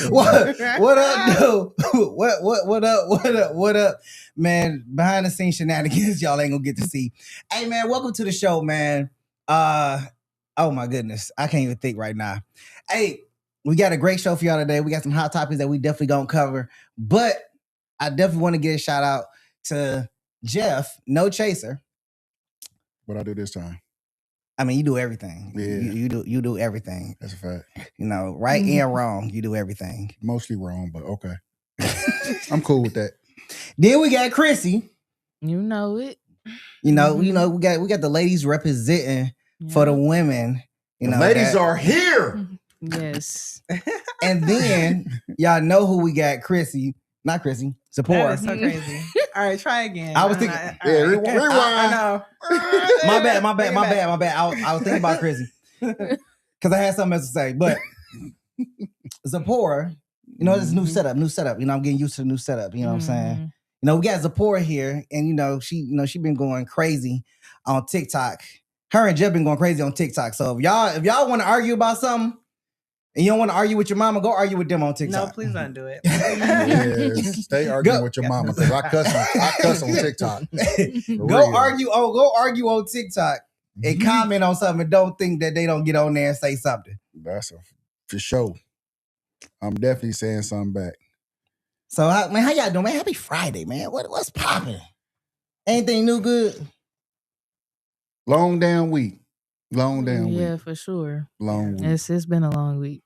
What up, dude? What up? Man, behind the scenes shenanigans, y'all ain't gonna get to see. Hey man, welcome to the show, man. Oh my goodness, I can't even think right now. Hey, we got a great show for y'all today. We got some hot topics that we definitely gonna cover, but I definitely want to give a shout out to Jeff, No Chaser. What I do this time? I mean, you do everything. Yeah. You do everything. That's a fact. You know, right and wrong, you do everything. Mostly wrong, but okay. I'm cool with that. Then we got Chrissy. You know it. We got the ladies representing for the women. The ladies are here. Yes. And then y'all know who we got, Chrissy. Not Chrissy, That is Sephora. so crazy. All right, try again. I was thinking- Rewind. I know. My bad. I was thinking about Chrissy. Because I had something else to say. But Sephora, it's a new setup. I'm getting used to the new setup. You know what I'm saying? We got Sephora here, and she been going crazy on TikTok. Her and Jeff been going crazy on TikTok. So if y'all want to argue about something, and you don't want to argue with your mama, go argue with them on TikTok. No, please don't do it. Yeah, stay arguing with your mama because I cuss on TikTok. Go argue on TikTok and comment on something and don't think that they don't get on there and say something. That's for sure. I'm definitely saying something back. So, how y'all doing, man? Happy Friday, man. What's popping? Anything new good? Long damn week. Yeah, for sure. Long week. It's been a long week.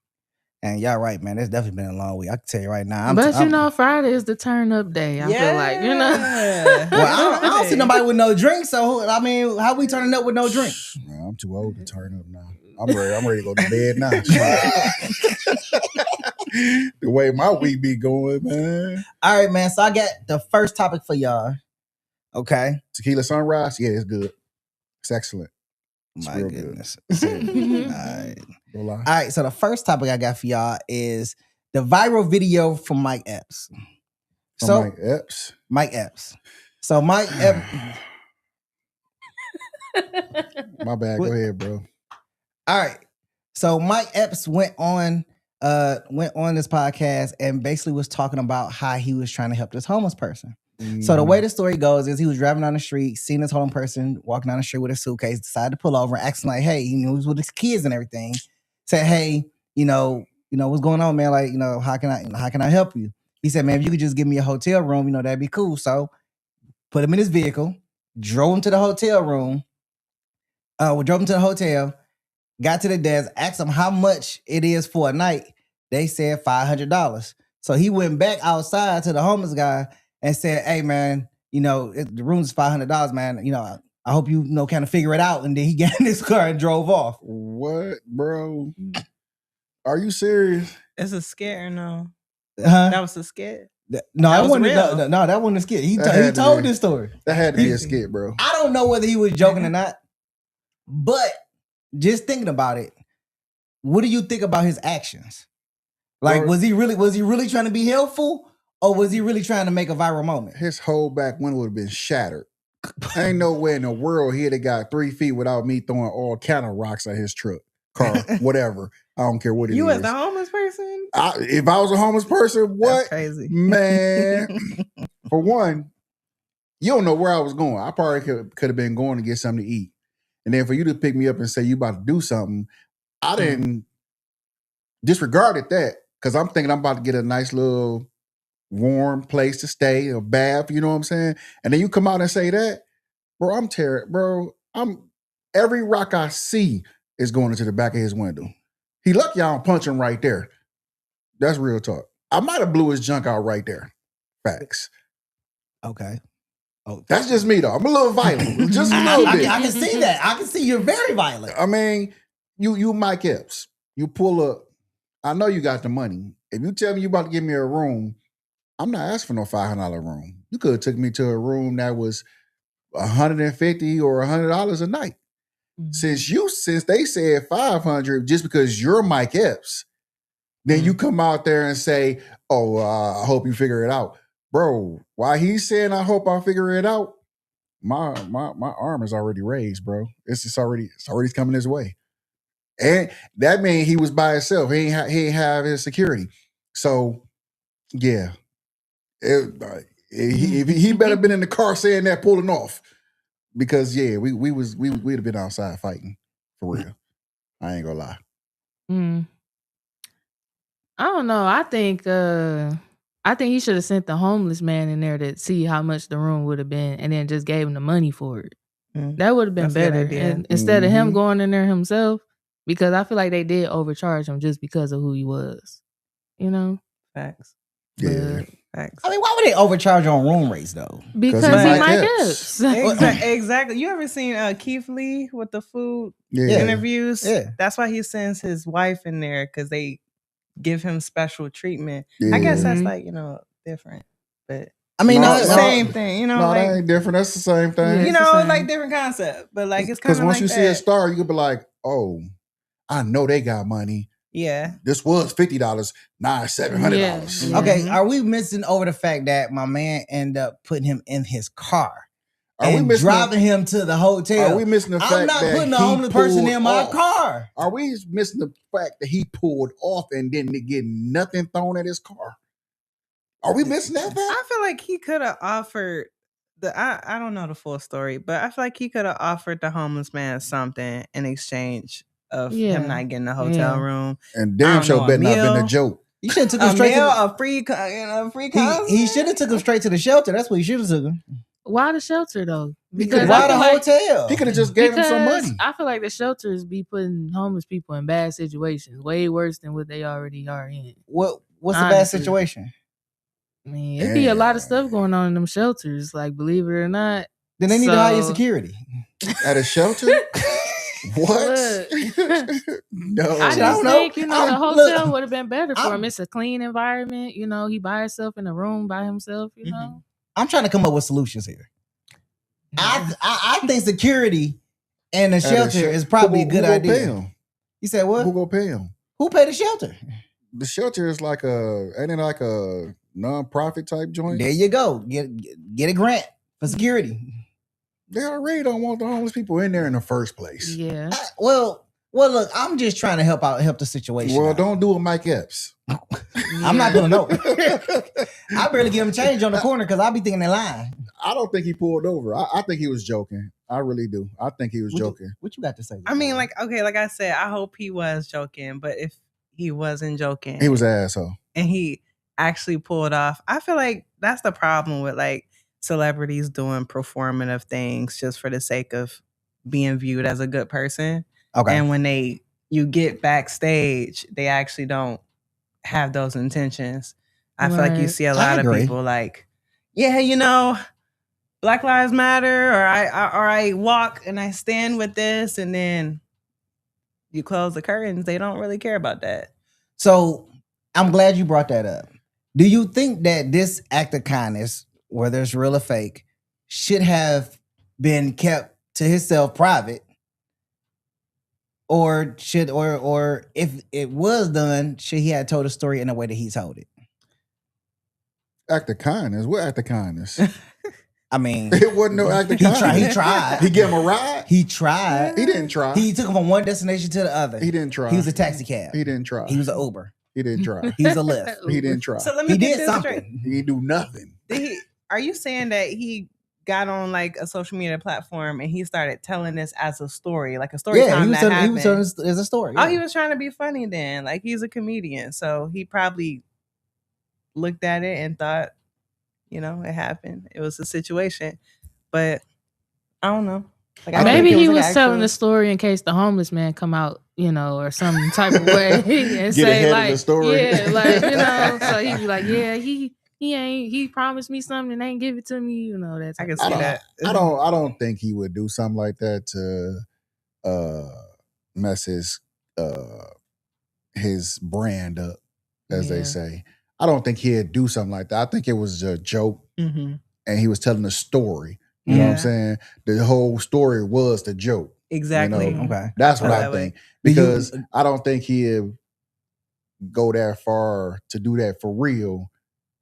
And y'all right, man. It's definitely been a long week. I can tell you right now. Friday is the turn up day. I feel like, Well, I don't see nobody with no drink. So, I mean, how we turning up with no drink? Man, I'm too old to turn up now. I'm ready to go to bed now. The way my week be going, man. All right, man. So I got the first topic for y'all. Okay. Tequila Sunrise? Yeah, it's good. It's excellent. It's My real goodness. good. All right. Don't lie. All right. So the first topic I got for y'all is the viral video from Mike Epps. Mike Epps? Mike Epps. So Mike Epps. My bad. Go ahead, bro. All right. So Mike Epps went on this podcast and basically was talking about how he was trying to help this homeless person. So the way the story goes is he was driving down the street, seeing this homeless person walking down the street with a suitcase, decided to pull over and ask him like, hey, he was with his kids and everything. Said, hey, what's going on, man? Like, how can I help you? He said, man, if you could just give me a hotel room, that'd be cool. So put him in his vehicle, drove him to the hotel room, drove him to the hotel, got to the desk, asked him how much it is for a night. They said $500. So he went back outside to the homeless guy and said, hey, man, the room's $500, man. I hope you kind of figure it out. And then he got in his car and drove off. What, bro? Are you serious? It's a scare, no? Huh? That was a scare? No, that wasn't real. No, that wasn't a skit. He told this story. That had to be a skit, bro. I don't know whether he was joking or not, but just thinking about it, what do you think about his actions? Like, was he really trying to be helpful, or was he really trying to make a viral moment? His whole back window would have been shattered. Ain't no way in the world he'd have got 3 feet without me throwing all kind of rocks at his truck, car, whatever. I don't care what it is. You as the homeless person? If I was a homeless person, what? That's crazy. Man, for one, you don't know where I was going. I probably could have been going to get something to eat. And then for you to pick me up and say you about to do something, I didn't disregarded that because I'm thinking I'm about to get a nice little warm place to stay, a bath, you know what I'm saying? And then you come out and say that, bro, I'm terrified, bro. Every rock I see is going into the back of his window. He lucky I don't punch him right there. That's real talk. I might have blew his junk out right there. Facts. Okay. Oh, that's just me though. I'm a little violent. Just a little bit. I can see that. I can see you're very violent. I mean, you Mike Epps. You pull up. I know you got the money. If you tell me you about to give me a room, I'm not asking for no $500 room. You could have took me to a room that was $150 or $100 a night. Mm-hmm. Since they said $500, just because you're Mike Epps, then you come out there and say, "Oh, I hope you figure it out, bro." Why he's saying, "I hope I figure it out," my arm is already raised, bro. It's already coming his way, and that means he was by himself. He ain't have his security. So yeah, he better been in the car saying that, pulling off, because we'd have been outside fighting for real. I ain't gonna lie. I don't know. I think he should have sent the homeless man in there to see how much the room would have been, and then just gave him the money for it. That would have been better. And instead of him going in there himself, because I feel like they did overcharge him just because of who he was. You know? Facts. Yeah. Facts. I mean, why would they overcharge on room rates though? Because he Mike Epps. Exactly. You ever seen Keith Lee with the food interviews? Yeah. That's why he sends his wife in there, because they give him special treatment. Yeah. I guess that's like, different. But I mean, it's the same thing, No, like, that ain't different. That's the same thing. Like different concept. But like it's kind of because once like you that. see a star, you could be like, oh, I know they got money. Yeah. This was $50, now it's $700. Yeah. Okay, are we missing over the fact that my man ended up putting him in his car? Are we missing driving him to the hotel? Are we missing the fact I'm not that putting a he homeless person in my off? car. Are we missing the fact that he pulled off and didn't get nothing thrown at his car? Are we missing that fact? I feel like he could have offered I don't know the full story, but I feel like he could have offered the homeless man something in exchange of him not getting a hotel room. And damn sure better not been a joke. You should have took him straight to a free concert. He should have took him straight to the shelter. That's what he should have took him. Why the shelter though? Because why the hotel? He could have just gave him some money. I feel like the shelters be putting homeless people in bad situations, way worse than what they already are in. What's a bad situation? I mean, it'd be a lot of stuff going on in them shelters, like, believe it or not. Then they need to hire security. At a shelter? What? No. I just think, the hotel would have been better for him. It's a clean environment. He by himself in a room by himself, you know. I'm trying to come up with solutions here. I think security and a shelter is probably a good idea. Pay him? You said what? Who gonna pay him? Who pay the shelter? The shelter is ain't it like a non-profit type joint? There you go. Get a grant for security. They already don't want the homeless people in there in the first place. Yeah. Well, look, I'm just trying to help the situation. Well, don't do a Mike Epps. I'm not gonna know. I barely give him change on the corner because I'll be thinking they're lying. I don't think he pulled over. I think he was joking. I really do. I think he was joking. What you got to say? I mean, like I said, I hope he was joking, but if he wasn't joking, he was an asshole, and he actually pulled off. I feel like that's the problem with like celebrities doing performative things just for the sake of being viewed as a good person. Okay. And when you get backstage, they actually don't have those intentions. I feel like you see a lot of people like, Black Lives Matter, or I walk and I stand with this, and then you close the curtains. They don't really care about that. So I'm glad you brought that up. Do you think that this act of kindness, whether it's real or fake, should have been kept to himself private? Or if it was done, should he have told a story in a way that he told it? Act of kindness? What act of kindness? I mean, it wasn't no act of kindness. He tried. He gave him a ride? He tried. He didn't try. He took him from one destination to the other. He didn't try. He was a taxi cab. He didn't try. He was an Uber. He didn't try. He was a Lyft. He didn't try. So let me get this straight. He didn't do nothing. Are you saying that he got on like a social media platform and he started telling this as a story, like a story time that happened? He was telling it as a story. Oh, he was trying to be funny then. Like, he's a comedian, so he probably looked at it and thought, it happened. It was a situation, but I don't know. Like, maybe he was telling the story in case the homeless man come out, or some type of way and say like, the story. Yeah, like, so he'd be like, yeah, he promised me something and ain't give it to me, that. I can see that. I don't think he would do something like that to mess his brand up, as they say. I don't think he'd do something like that. I think it was a joke, and he was telling a story. You know what I'm saying? The whole story was the joke. Exactly. Okay. That's what I think. Because I don't think he'd go that far to do that for real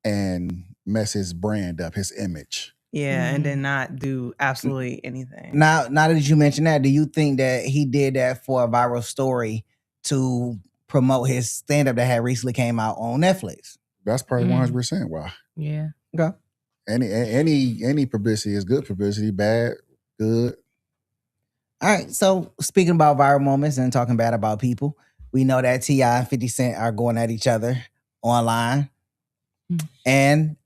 and mess his brand up, his image. Yeah, and then not do absolutely anything. Now that you mention that, do you think that he did that for a viral story to promote his stand-up that had recently came out on Netflix. That's probably 100% why. Yeah. Okay. Any publicity is good publicity, bad, good. All right. So speaking about viral moments and talking bad about people, we know that T.I. and 50 Cent are going at each other online. And,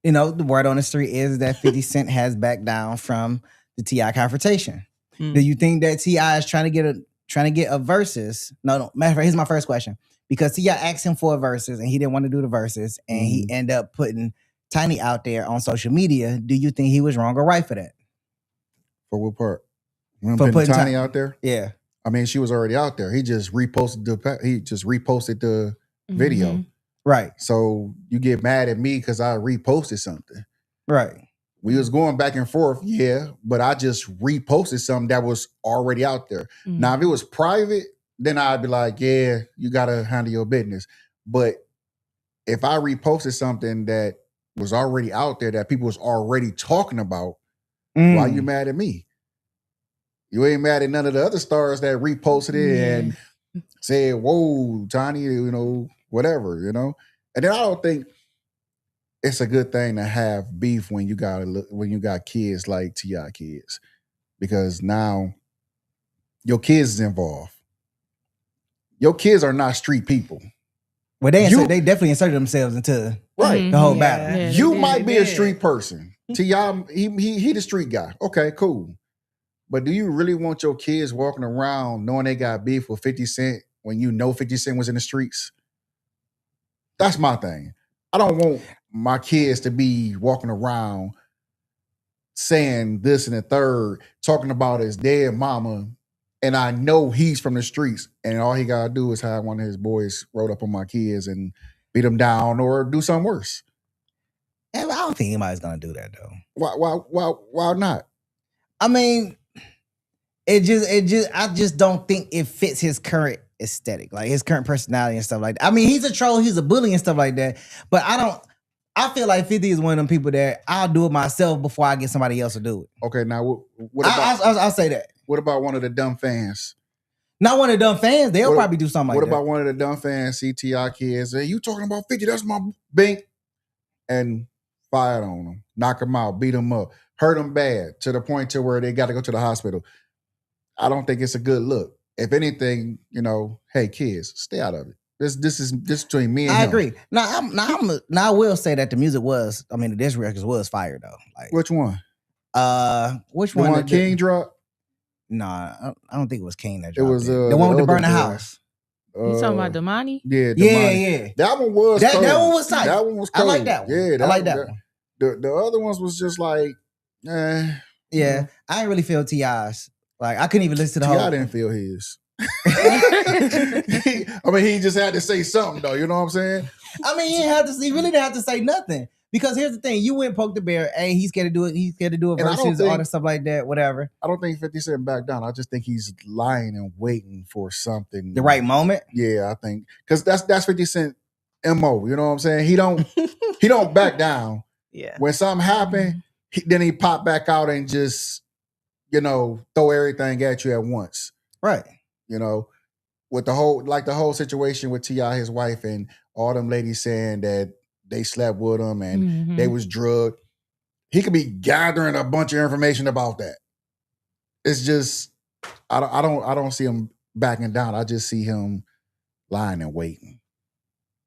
you know, the word on the street is that 50 Cent has backed down from the T.I. confrontation. Do you think that T.I. is trying to get a versus? No. Matter of fact, here's my first question. Because T.I. asked him for a versus and he didn't want to do the versus, and he ended up putting Tiny out there on social media. Do you think he was wrong or right for that? For what part? When For putting putting Tiny out there? Yeah. I mean, she was already out there. He just reposted the video. Right. So you get mad at me because I reposted something. Right. We was going back and forth, yeah, but I just reposted something that was already out there. Now, if it was private, then I'd be like, yeah, you got to handle your business. But if I reposted something that was already out there that people was already talking about, why you mad at me? You ain't mad at none of the other stars that reposted it and said, whoa, Tiny, you know, whatever, you know? And then I don't think it's a good thing to have beef when you got kids like T.I. kids, because now your kids is involved. Your kids are not street people. Well, they definitely inserted themselves into the whole battle. Yeah, you might be a street person. T.I. he the street guy. Okay, cool. But do you really want your kids walking around knowing they got beef with 50 Cent when you know 50 Cent was in the streets? That's my thing. I don't want my kids to be walking around saying this and the third, talking about his dead mama, and I know he's from the streets, and all he gotta do is have one of his boys roll up on my kids and beat them down or do something worse. And I don't think anybody's gonna do that though. Why not? I mean, I just don't think it fits his current aesthetic, like his current personality and stuff like that. I mean, he's a troll, he's a bully and stuff like that, but I feel like 50 is one of them people that I'll do it myself before I get somebody else to do it. Okay, now what about I'll say that. What about one of the dumb fans? Not one of the dumb fans, they'll probably do something like that. What about one of the dumb fans, CTI kids? Hey, you talking about 50, that's my bank. And fired on them, knock them out, beat them up, hurt them bad to the point to where they got to go to the hospital. I don't think it's a good look. If anything, you know, hey kids, stay out of it. This is between me and him. I agree. Now I will say that the music was, I mean, the disc records was fire though. Like which one? Which the one King dropped? Nah, I don't think it was King that dropped. It was the one with the burning house. You talking about Damani? Yeah, yeah. That one was that one was tight. That one was cool. I like that one. Yeah, I like that one. The other ones was just like, yeah. I didn't really feel T.I.'s. Like I couldn't even listen to the whole. I didn't feel his. I mean, he just had to say something though. You know what I'm saying? I mean, he really didn't have to say nothing. Because here's the thing, you went and poked the bear. Hey, he's scared to do it. He's scared to do it versus all that stuff like that, whatever. I don't think 50 Cent back down. I just think he's lying and waiting for something. The right moment? Yeah, I think. Because that's 50 Cent MO. You know what I'm saying? He don't back down. Yeah. When something happened, then he pop back out and just, you know, throw everything at you at once. Right. You know, with the whole situation with T.I., his wife, and all them ladies saying that they slept with him and they was drugged. He could be gathering a bunch of information about that. It's just I don't see him backing down. I just see him lying and waiting.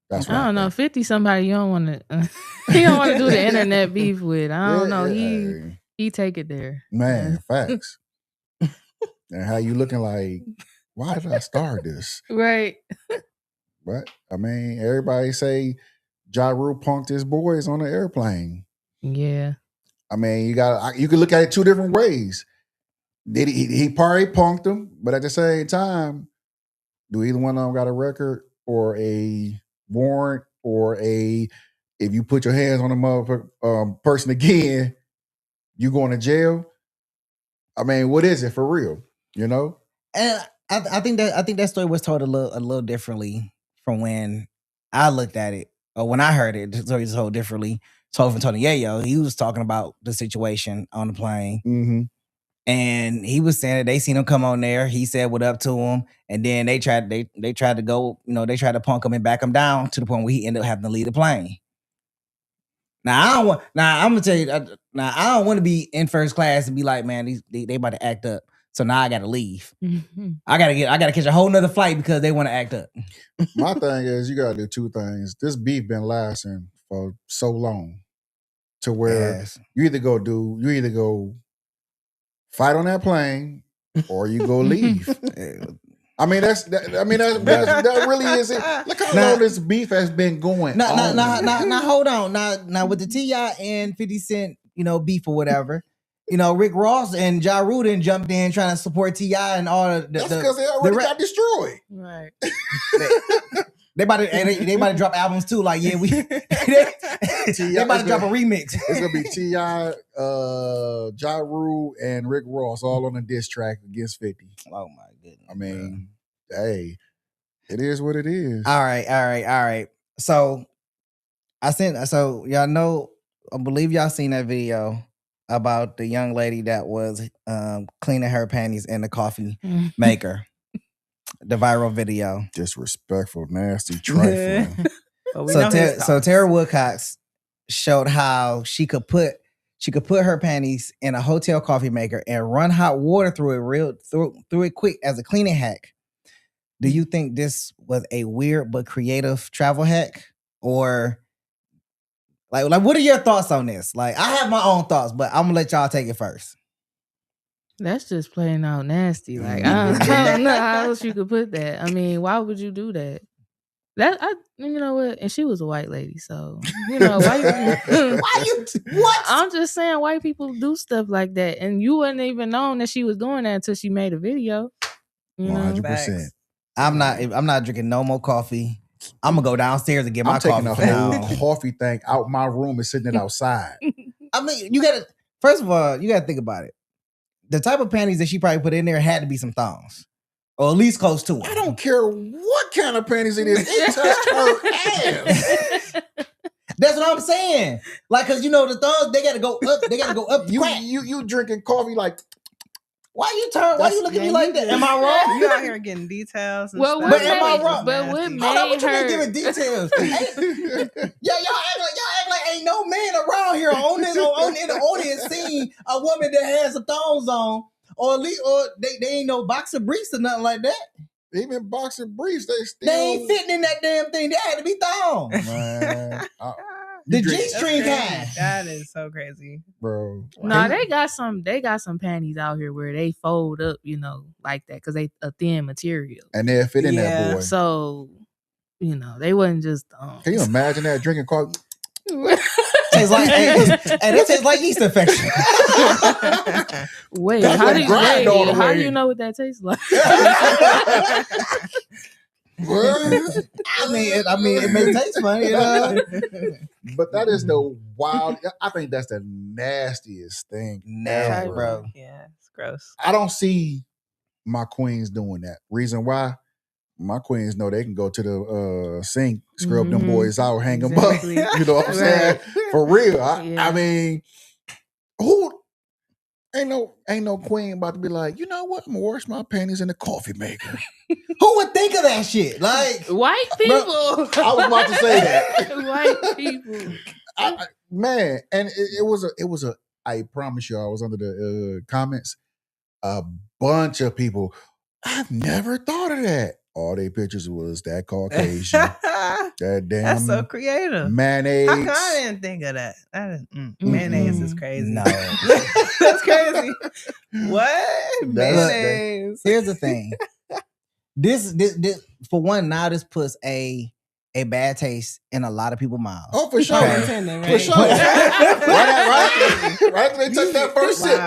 That's what I don't know. 50 somebody you don't want to he don't want to do the internet beef with. I don't know. He take it there. Man, facts. And how you looking like, why did I start this? Right. But I mean, everybody say Ja Rule punked his boys on the airplane. Yeah. I mean, you can look at it two different ways. Did he probably punked them, but at the same time, do either one of them got a record or a warrant or if you put your hands on a motherfucker person again, you going to jail? I mean, what is it for real? You know? And I think that story was told a little differently from when I looked at it. Or when I heard it, the story was told differently. Told from Tony Yayo, he was talking about the situation on the plane. And he was saying that they seen him come on there. He said what up to him, and then they tried to go, they tried to punk him and back him down to the point where he ended up having to leave the plane. I'm gonna tell you. I don't want to be in first class and be like, man, they about to act up. So now I gotta leave. I gotta catch a whole nother flight because they want to act up. My thing is, you gotta do two things. This beef been lasting for so long, to where you either go fight on that plane, or you go leave. That really is it. Look how long this beef has been going. Now hold on. Now with the T.I. and 50 Cent, beef or whatever, Rick Ross and Ja Rule done jumped in trying to support T.I. and all the. That's because they already got destroyed. Right. They about to drop albums too. Like, yeah, they about to drop a remix. It's gonna be T.I., Ja Rule, and Rick Ross all on a diss track against 50. Oh my goodness. I mean, hey, it is what it is. All right. So y'all know, I believe y'all seen that video about the young lady that was cleaning her panties in the coffee maker. The viral video. Disrespectful, nasty, trifling. So Tara Woodcox showed how she could put her panties in a hotel coffee maker and run hot water through it quick as a cleaning hack. Do you think this was a weird but creative travel hack? Or like what are your thoughts on this? Like, I have my own thoughts, but I'm gonna let y'all take it first. That's just plain out nasty. Like, I don't know how else you could put that. I mean, why would you do that? You know what? And she was a white lady, so why you what? I'm just saying, white people do stuff like that, and you wouldn't even known that she was doing that until she made a video. 100%. I'm not drinking no more coffee. I'm gonna go downstairs and get my coffee. I'm taking a whole coffee thing out my room and sitting it outside. I mean, first of all, you gotta think about it. The type of panties that she probably put in there had to be some thongs. Or at least close to it. I don't care what kind of panties it is. It touched her ass. That's what I'm saying. Like, cause the thongs, they gotta go up. They gotta go up. You drinking coffee like, why you look at me like that? Am I wrong? You out here getting details. Well, but am I wrong? But what made what you her been giving details? Y'all act like ain't no man around here on in the audience seen a woman that has some thongs on, or at least, or they ain't no boxer briefs or nothing like that. Even boxer briefs, they ain't fitting in that damn thing. They had to be thongs. Man, the G-string kind. That is so crazy, bro. No, they got some panties out here where they fold up, like that, because they a thin material, and they fit in that boy. So, they wasn't just. Can you imagine that drinking coffee? Tastes like, that tastes like yeast infection. Wait, how do you know what that tastes like? I mean, it may taste funny, but that is the wild. I think that's the nastiest thing ever, bro. Yeah, it's gross. I don't see my queens doing that. Reason why? My queens know they can go to the sink, scrub them boys out, hang them up. You know what I'm saying? For real. I mean, who ain't no queen about to be like, you know what? I'm gonna wash my panties in the coffee maker. Who would think of that shit? Like, white people. I was about to say that. White people. Man, and it was a. I promise you, I was under the comments. A bunch of people. I've never thought of that. All their pictures was that Caucasian. That damn. That's so creative. Mayonnaise. How come I didn't think of that? Mayonnaise is crazy. No. That's crazy. What? Mayonnaise. Here's the thing. This for one, now this puts a bad taste in a lot of people's mouths. Oh, for sure. Okay. For sure. Right. They took that first sip.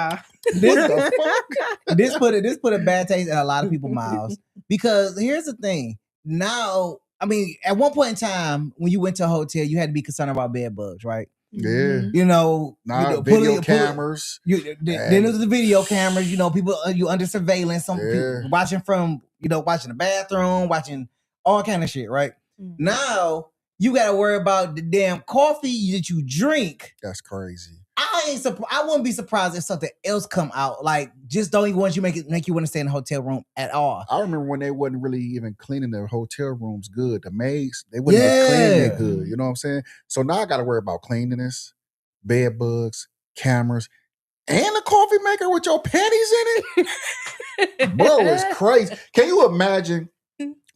This put a bad taste in a lot of people's mouths. Because here's the thing. Now, I mean, at one point in time, when you went to a hotel, you had to be concerned about bed bugs, right? Yeah. Video cameras. Then there's the video cameras. People you under surveillance. Some people watching from watching the bathroom, watching all kind of shit, right? Now you got to worry about the damn coffee that you drink. That's crazy. I wouldn't be surprised if something else come out. Like, just don't even want you make you want to stay in the hotel room at all. I remember when they wasn't really even cleaning the hotel rooms good. The maids, they wouldn't even clean it good. You know what I'm saying? So now I got to worry about cleanliness, bed bugs, cameras, and a coffee maker with your panties in it. Bro, it's crazy. Can you imagine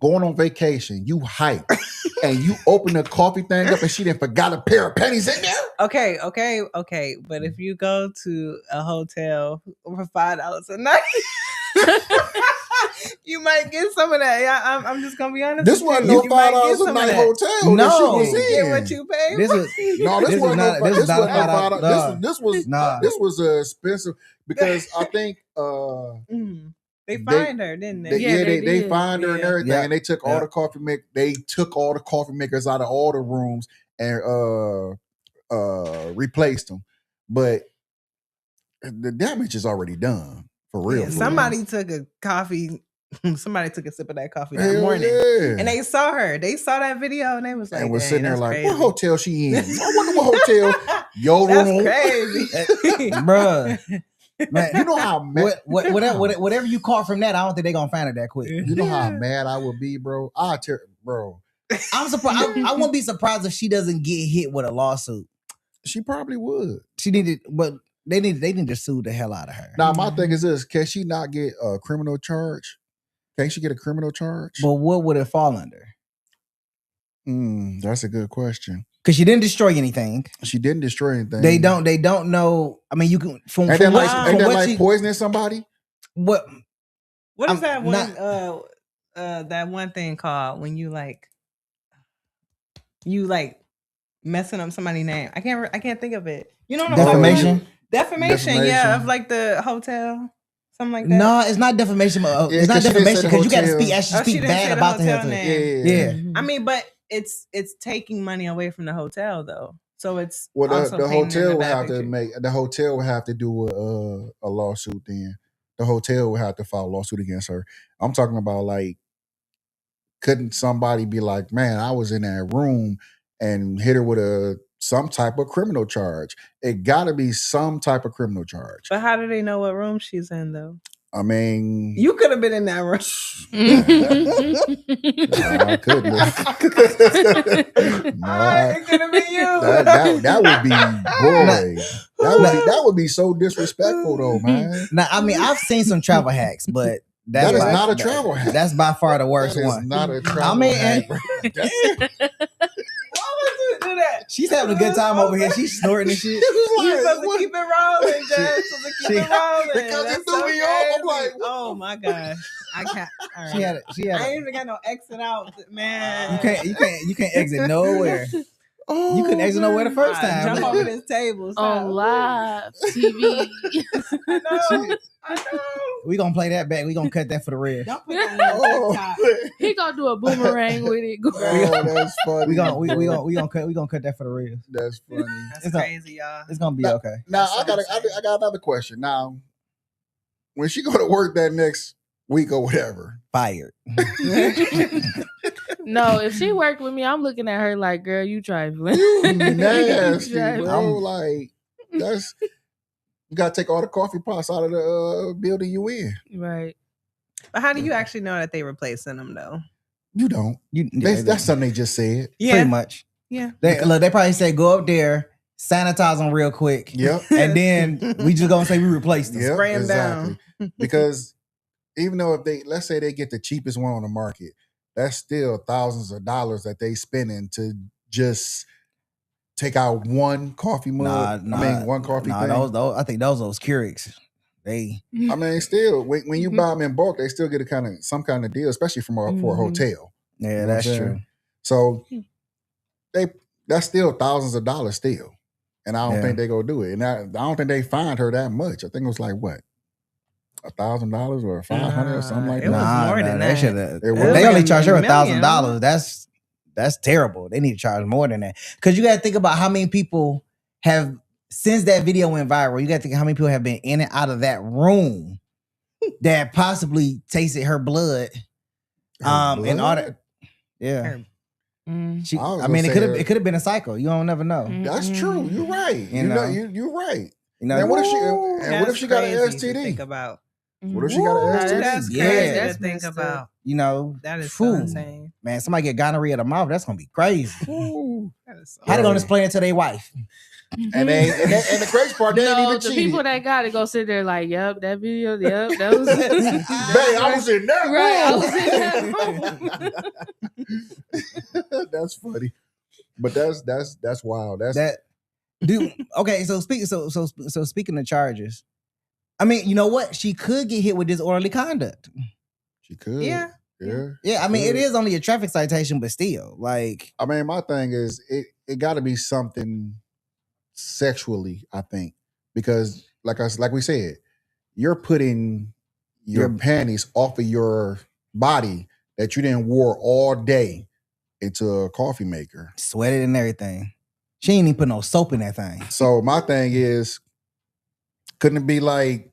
going on vacation? You hype. And you open the coffee thing up and she didn't forgot a pair of panties in there? Okay. But if you go to a hotel for $5 a night, you might get some of that. Yeah, I'm just gonna be honest. This wasn't no $5 a night hotel. No, you get what you pay. This was not $5. This was expensive because I think they fined her, didn't they? They fined her and everything, and they took all the coffee makers out of all the rooms and replaced them. But the damage is already done for real. Yeah, somebody took a sip of that coffee that morning, and they saw her. They saw that video, and they was like, and was sitting there like, crazy. "What hotel she in? I wonder what hotel your room." That's crazy, bruh. Man, you know how mad whatever you caught from that, I don't think they're gonna find it that quick. You know how mad I would be, bro. Bro. I'm surprised. I wouldn't be surprised if she doesn't get hit with a lawsuit. She probably would. She needed, but they need to sue the hell out of her. Now my thing is this: can she not get a criminal charge? Can she get a criminal charge? But what would it fall under? That's a good question. Because she didn't destroy anything. She didn't destroy anything. They don't know. I mean, you can from ain't what that she, poisoning somebody? What is that one? That one thing called when you messing up somebody's name. I can't think of it. You know what I'm talking about? Defamation. Yeah, of like the hotel. Something like that. No, it's not defamation. It's not defamation because you got to speak bad about the hotel name. Yeah. I mean, but it's taking money away from the hotel though. So it's the hotel will have to do a lawsuit. Then the hotel will have to file a lawsuit against her. I'm talking about like, couldn't somebody be like, man, I was in that room and hit her with some type of criminal charge? It got to be some type of criminal charge. But how do they know what room she's in though? I mean, you could have been in that room. No, I couldn't. It could have been you. That would be that would be so disrespectful though, man. Now, I mean, I've seen some travel hacks, but that is not a travel hack. That's by far the worst one. Not a travel hack. Do that. She's having a good time over here. She's snorting and shit. You're supposed to keep it rolling, Jess. Keep it rolling. Because it threw me off. I'm like, oh my gosh, I can't. All right. She had I ain't even got no exit out, man. You can't exit nowhere. Oh, you couldn't exit nowhere the first time. Jump over this table. On live TV. I know. We gonna play that back. We gonna cut that for the real. Don't put that on TikTok. He gonna do a boomerang with it. Oh, that's funny. We gonna cut that for the real. That's funny. That's crazy, y'all. It's gonna be okay. Now I got another question. Now, when she go to work that next week or whatever, fired. No, if she worked with me, I'm looking at her like, girl, you trifling. You nasty, bro. Like, that's, you gotta take all the coffee pots out of the building you in. Right. But how do you actually know that they replacing them though? You don't. That's something they just said. Yeah. Pretty much. Yeah. They probably said go up there, sanitize them real quick. Yep. And then we just gonna say we replaced them. Yep, spray them down. Because even though let's say they get the cheapest one on the market, that's still thousands of dollars that they spending to just take out one coffee mug. One coffee thing. Those, I think those Keurigs. I mean, still, when you buy them in bulk, they still get some kind of deal, especially for a hotel. Yeah, that's true. So that's still thousands of dollars still. And I don't think they go do it. And I don't think they fined her that much. I think it was like what? $1,000 or $500 or something like that. It was more than that. They only charge her $1,000. That's terrible. They need to charge more than that. Because you got to think about how many people have, since that video went viral, you got to think how many people have been in and out of that room that possibly tasted her blood. And all that. Yeah. I mean, it could have been a cycle. You don't never know. That's true. You're right. You're right. Now, what if she got an STD? Think about. What if she got an STD? That's crazy to think about. That is so insane. Man, somebody get gonorrhea of the mouth. That's gonna be crazy. How they gonna explain it to their wife? And the crazy part, they ain't even cheated. The people that got it go sit there like, yep, that video, yep, that was. Babe, I was in that room. Right, I was in that room. That's funny, but that's wild. Okay, so speaking of charges, I mean, you know what? She could get hit with disorderly conduct. She could. Yeah. I mean, it is only a traffic citation, but still, like. I mean, my thing is, it got to be something sexually, I think, because like we said, you're putting your panties off of your body that you didn't wore all day into a coffee maker, sweated and everything. She ain't even put no soap in that thing. So my thing is, couldn't it be like,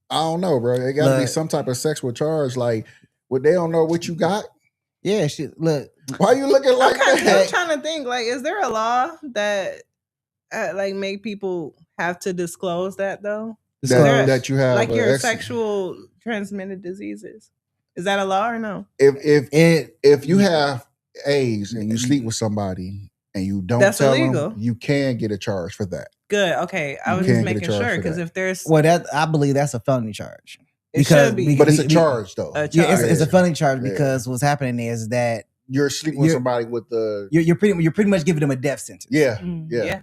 I don't know, bro? It got to be some type of sexual charge, like, what they don't know what you got. Yeah, shit. Look, why you looking like that? I'm trying to think. Like, is there a law that like make people have to disclose that though? That you have like your sexual transmitted diseases. Is that a law or no? If you have AIDS and you sleep with somebody and you don't tell them, you can get a charge for that. Good. Okay, I was just making sure because if there's I believe that's a felony charge. It should be. But it's a charge though. It's a felony charge because what's happening is that you're sleeping with somebody with the you're pretty much giving them a death sentence.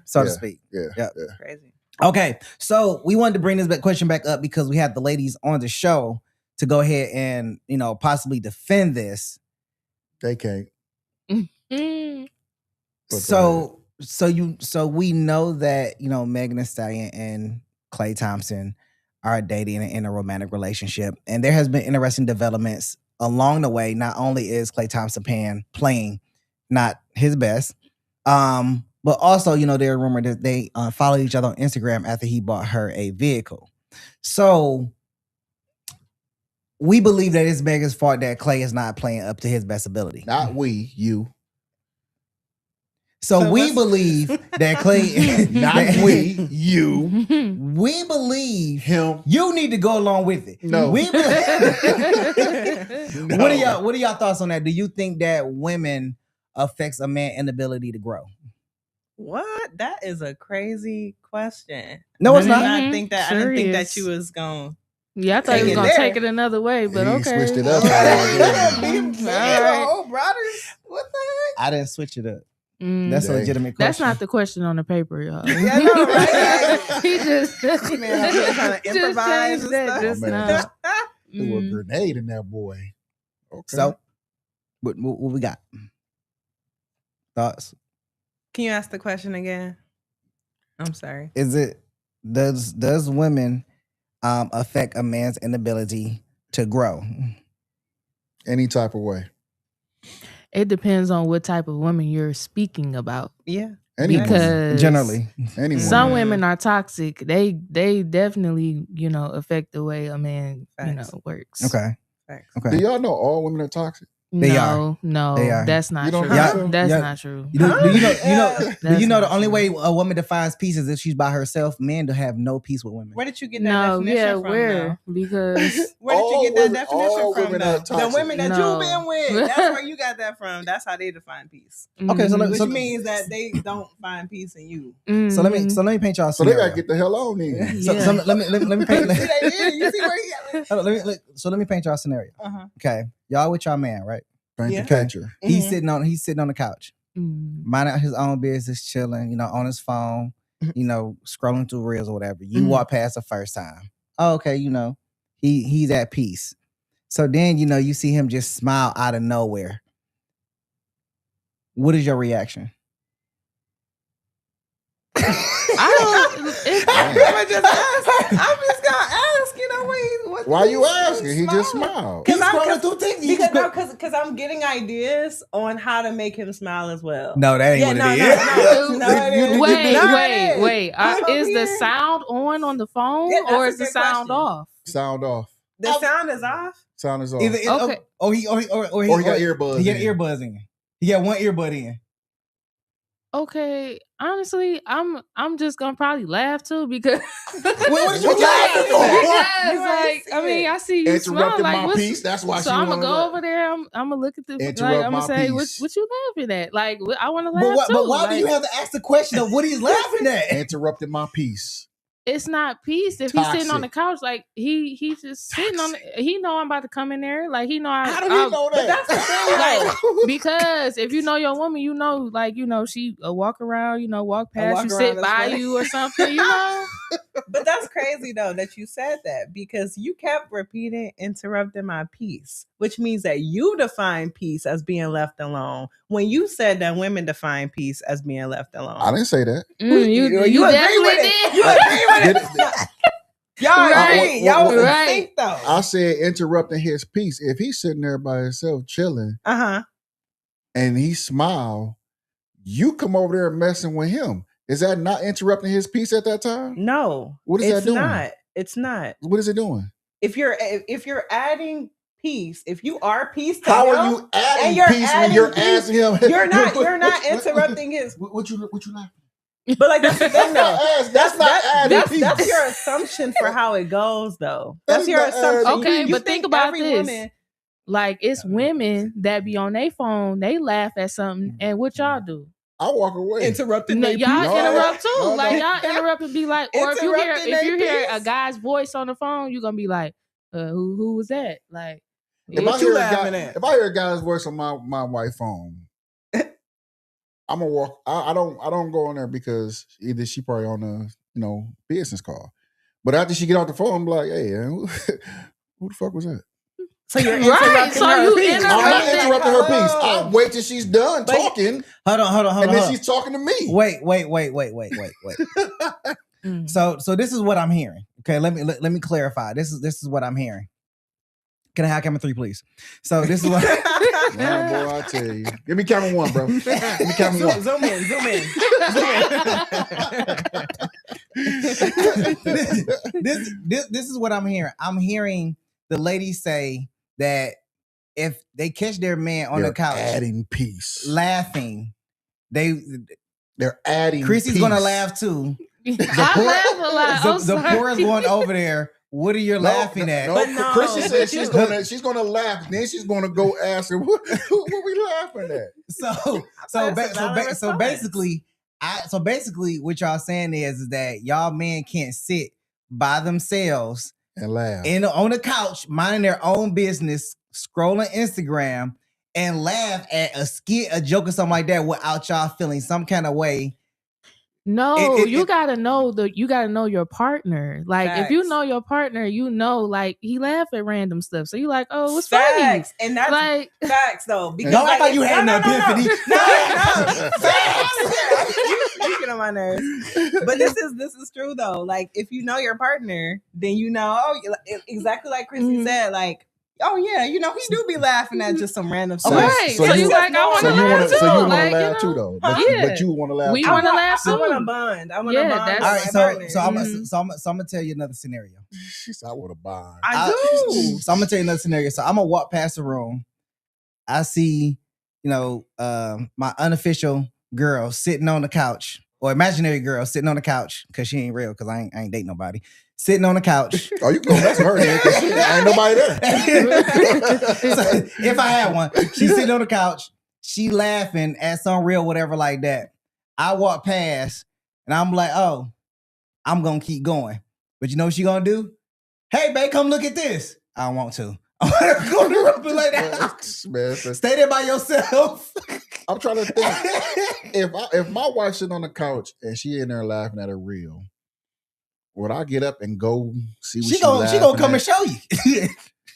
So to speak. Yeah. Crazy. Okay, so we wanted to bring this question back up because we had the ladies on the show to go ahead and possibly defend this. They can't. So we know that Megan Thee Stallion and Klay Thompson are dating and in a romantic relationship, and there has been interesting developments along the way. Not only is Klay Thompson playing not his best, but also there are rumors that they followed each other on Instagram after he bought her a vehicle. So we believe that it's Megan's fault that Klay is not playing up to his best ability. Not we, you. So we believe that Klay, not we, you. We believe him. You need to go along with it. No. We no. What are y'all thoughts on that? Do you think that women affects a man's inability to grow? What? That is a crazy question. No, it's not. I didn't think that you was going. Yeah, I thought he was gonna take it another way, but okay. Switched it up. All right. Brothers, what the heck? I didn't switch it up. That's a legitimate question. That's not the question on the paper, y'all. Yeah, no, right? He just trying to improvise and stuff. Just now. Threw a grenade in that boy. Okay. So, what we got? Thoughts? Can you ask the question again? I'm sorry. Does women affect a man's inability to grow? Any type of way. It depends on what type of woman you're speaking about. Yeah. Because generally, some women are toxic. They definitely, affect the way a man, works. Okay. Do y'all know all women are toxic? No, They are. That's not true. So? That's not true. Do you know the only way a woman defines peace is if she's by herself? Men don't have no peace with women. Where did you get that definition from? Where? Because where did you get that definition from? The women that No. you've been with. That's where you got that from. That's how they define peace. Okay, Which means that they don't find peace in you. So let me paint y'all a scenario. So they gotta get the hell on then. So let me paint. You see where he got? So let me paint y'all a scenario. Okay, y'all with y'all man, right? Paint the picture. He's sitting on the couch, minding out his own business, chilling, on his phone, scrolling through reels or whatever. You walk past the first time. Oh, okay, he's at peace. So then you see him just smile out of nowhere. What is your reaction? I'm just gonna ask. Why you asking? He just smiled. He's scrolling through TikTok. Because I'm getting ideas on how to make him smile as well. No, that ain't what it is. Wait. Is the sound on the phone or is the sound off? Sound off. The sound is off. Sound is off. Okay. Or he got earbuds. He got earbuds in. He got one earbud in. Okay, honestly, I'm just gonna probably laugh too because what is you laughing for? because like I mean I see you smile Interrupted like my piece. That's why so she I'm wanna gonna go laugh. over there. I'm gonna look at the Interrupt like I'm my gonna say piece. what you laughing at? Like I want to laugh too. But why like, do you have to ask the question of what he's laughing at? Interrupted my piece. It's not peace if he's sitting on the couch. Like he's just sitting on. He know I'm about to come in there. Like he know How do he know that? But that's the thing, like, because if you know your woman, you know, like she walk around, walk past walk you, around, sit that's by funny. you or something, But that's crazy though that you said that because you kept repeating interrupting my peace, which means that you define peace as being left alone when you said that women define peace as being left alone. I didn't say that. You agree with it. You agree with it. Y'all agree. Y'all was in sync though. I said interrupting his peace. If he's sitting there by himself chilling, and he smile, you come over there messing with him. Is that not interrupting his peace at that time? No. What is that doing? It's not. What is it doing? If you're adding peace, if you are peace to how him, are you adding peace when you're asking him? You're not interrupting his. What you laughing? But like that's the thing though. That's your assumption for how it goes though. That's your assumption. Okay, you but think about this. Woman, like it's women that be on their phone, they laugh at something, and what y'all do? I walk away. Interrupting y'all interrupt too. No. Like y'all interrupt and be like, or if you hear a guy's voice on the phone, you're gonna be like, who was that? Like if I hear a guy's voice on my wife's phone, I'm gonna walk. I don't go on there because either she probably on a business call. But after she get off the phone, I'm like, hey, who the fuck was that? So you're interrupting her piece. I'm not interrupting her piece. I'll wait till she's done talking. Hold on. And then she's talking to me. Wait. So this is what I'm hearing. Okay, let me clarify. This is what I'm hearing. Can I have camera 3, please? So this is what nah, boy, I tell you. Give me camera 1, bro. Give me camera 1. Zoom in. This is what I'm hearing. I'm hearing the ladies say that if they catch their man on the couch adding peace, laughing, they're adding Chrissy's peace. Gonna laugh too. I laugh a lot. The poor is going over there. What are you laughing at? No, Chrissy said she's gonna laugh. Then she's gonna go ask her, what we laughing at? So basically, what y'all saying is that y'all men can't sit by themselves and laugh on the couch, minding their own business, scrolling Instagram, and laugh at a skit, a joke, or something like that without y'all feeling some kind of way. No, you gotta know your partner. Like facts. if you know your partner, like he laugh at random stuff. So you like, oh, it's facts. funny. And that's like facts though. Because no, I thought you had an epiphany. No. Facts. You get on my nerves. But this is true though. Like if you know your partner, then you know, exactly like Chrissy said, like, oh yeah, he do be laughing at just some random stuff. Right. So you like, I want to laugh too. So you want to like, laugh too though. But you want to laugh we too. want to laugh too. I want to bond. I want to bond. All right, so I'm gonna tell you another scenario. She said I want to bond. I do. So I'm gonna tell you another scenario. So I'm gonna walk past the room. I see, my unofficial girl sitting on the couch, or imaginary girl sitting on the couch, because she ain't real, because I ain't dating nobody. Sitting on the couch. Oh, you can go back to her then, because ain't nobody there. So, if I had one, she's sitting on the couch, she laughing at some real whatever like that. I walk past, and I'm like, oh, I'm gonna keep going. But you know what she gonna do? Hey, babe, come look at this. I don't want to. I'm gonna go to the like that. Man, stay there by yourself. I'm trying to think. If my wife's sitting on the couch and she in there laughing at a reel, would I get up and go see what she gonna come and show you?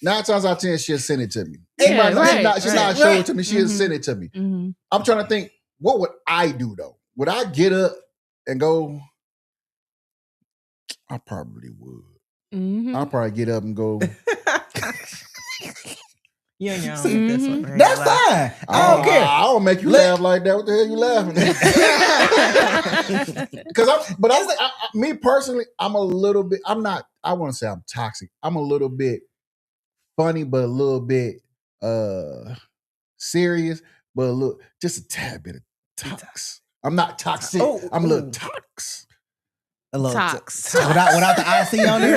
9 times out of 10, she'll send it to me. Yeah, She's not showing it to me. She'll send it to me. Mm-hmm. I'm trying to think, what would I do though? Would I get up and go? I probably would. Mm-hmm. I'll probably get up and go. Yeah, this one. Right? That's fine. I don't care. I don't make you laugh like that. What the hell you laughing at? Because me personally, I'm a little bit. I want to say I'm toxic. I'm a little bit funny, but a little bit serious. but look, just a tad bit of tox. I'm not toxic. I'm a little tox. A little Tox. without the IC on there.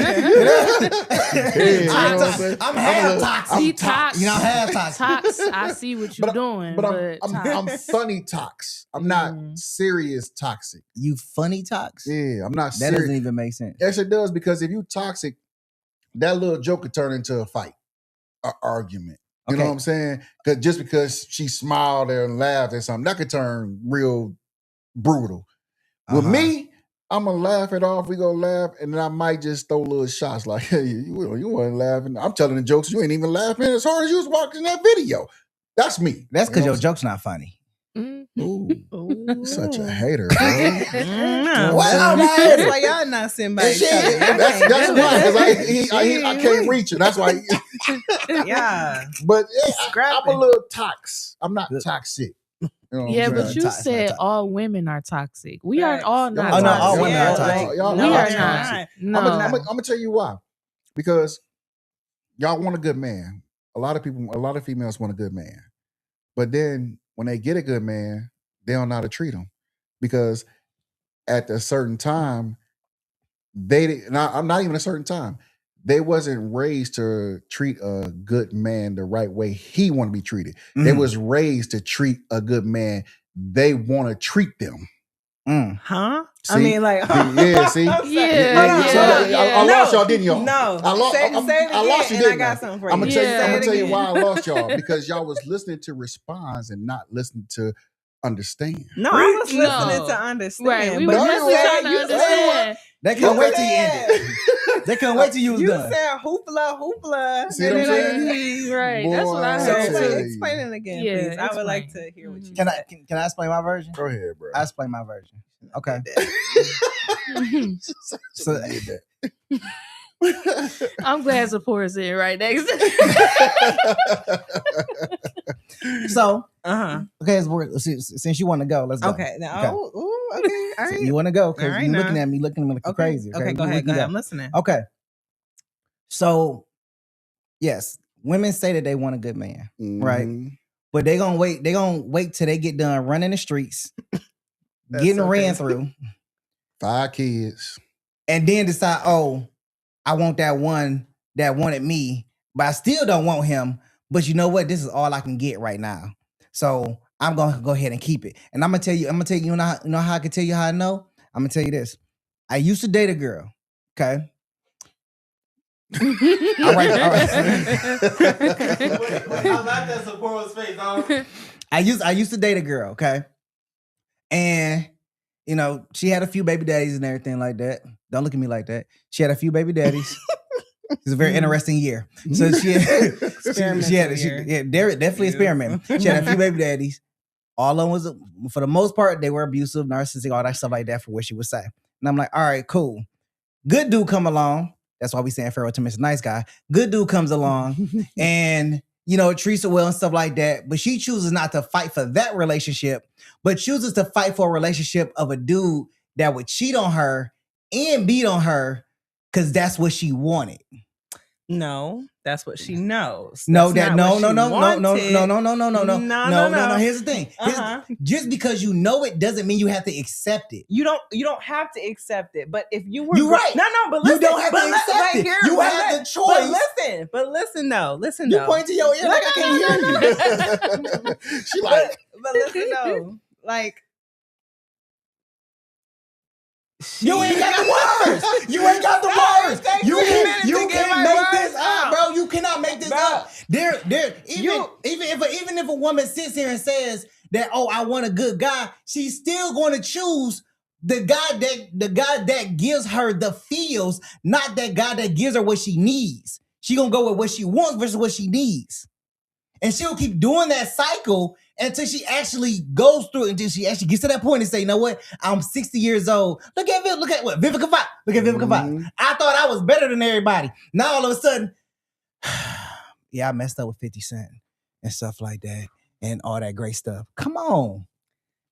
I'm half toxic. See, tox. You know, half toxic. Tox. I see what you're doing, but I'm funny tox. I'm not serious toxic. You funny tox? Yeah, I'm not That serious. doesn't even make sense. Yes, it does, because if you toxic, that little joke could turn into a fight, an argument. You know what I'm saying? Just because she smiled and laughed at something, that could turn real brutal. With me, I'm gonna laugh it off. We gonna laugh, and then I might just throw little shots like, "Hey, you weren't laughing. I'm telling the jokes. You ain't even laughing as hard as you was watching that video." That's me. That's because your joke's not funny. Ooh, such a hater, bro. Well, that's why y'all not sitting by each other. That's why, because I can't reach it. That's why. Yeah, but I'm a little toxic. I'm not toxic. You know but you said all women are toxic. We are all not. Oh no, toxic. all women are toxic. We are not. No, I'm gonna tell you why. Because y'all want a good man. A lot of females want a good man, but then when they get a good man, they don't know how to treat him, because at a certain time, I'm not even a certain time. They wasn't raised to treat a good man the right way he want to be treated. They was raised to treat a good man they want to treat them. Huh? See? I mean, like, see? Yeah. I lost y'all, didn't y'all? No. I lost you, didn't I got something for you. I'm gonna tell you why I lost y'all, because y'all was listening to response and not listening to understand. No, I was listening to understand. Right. We were listening to understand. They couldn't wait till you ended. They couldn't wait till you was done. You said hoopla. See what I'm saying? Right. Boy, That's what I heard. Explain it again, please. I would like to hear what you said. Can I explain my version? Go ahead, bro. I explain my version. Okay. So I'm glad support's in right next. So, okay, since you want to go, let's go. Okay. Now, okay. All right. So you want to go because All right, you're now. looking at me like crazy. Okay, go ahead. I'm listening. Okay. So, yes, women say that they want a good man, right? But they're gonna wait. They're gonna wait till they get done running the streets, getting ran through, 5 kids, and then decide, oh, I want that one that wanted me, but I still don't want him. But you know what? This is all I can get right now. So I'm gonna go ahead and keep it. And I'm gonna tell you, you know how I can tell you how I know? I'm gonna tell you this. I used to date a girl. Okay. all right. I like that support space, dog. I used to date a girl, okay? And you know, she had a few baby daddies and everything like that. Don't look at me like that. She had a few baby daddies. It was a very interesting year. So she had definitely experimenting. She had a few baby daddies. All of them was, for the most part, they were abusive, narcissistic, all that stuff like that, for what she would say. And I'm like, all right, cool. Good dude come along. That's why we saying farewell to Mr. Nice Guy. Good dude comes along and, you know, treats her well and stuff like that. But she chooses not to fight for that relationship, but chooses to fight for a relationship of a dude that would cheat on her and beat on her because that's what she wanted. No, that's what she knows. No. Here's the thing. Just because you know it doesn't mean you have to accept it. You don't have to accept it. But if you were, you're right. No, but listen, you don't have to accept it. You have the choice. But listen, though. You point to your ear like I can't hear you. She like, but listen, though, like. You ain't got the words. You ain't got the words. You can't make this up, bro. You cannot make this up. Even if a woman sits here and says that, oh, I want a good guy, she's still going to choose the guy that gives her the feels, not that guy that gives her what she needs. She gonna go with what she wants versus what she needs, and she'll keep doing that cycle until she actually goes through it, until she actually gets to that point and say, you know what? I'm 60 years old. Look at what Vivica Fox. Look at Vivica Fox. I thought I was better than everybody. Now all of a sudden, yeah, I messed up with 50 Cent and stuff like that and all that great stuff. Come on.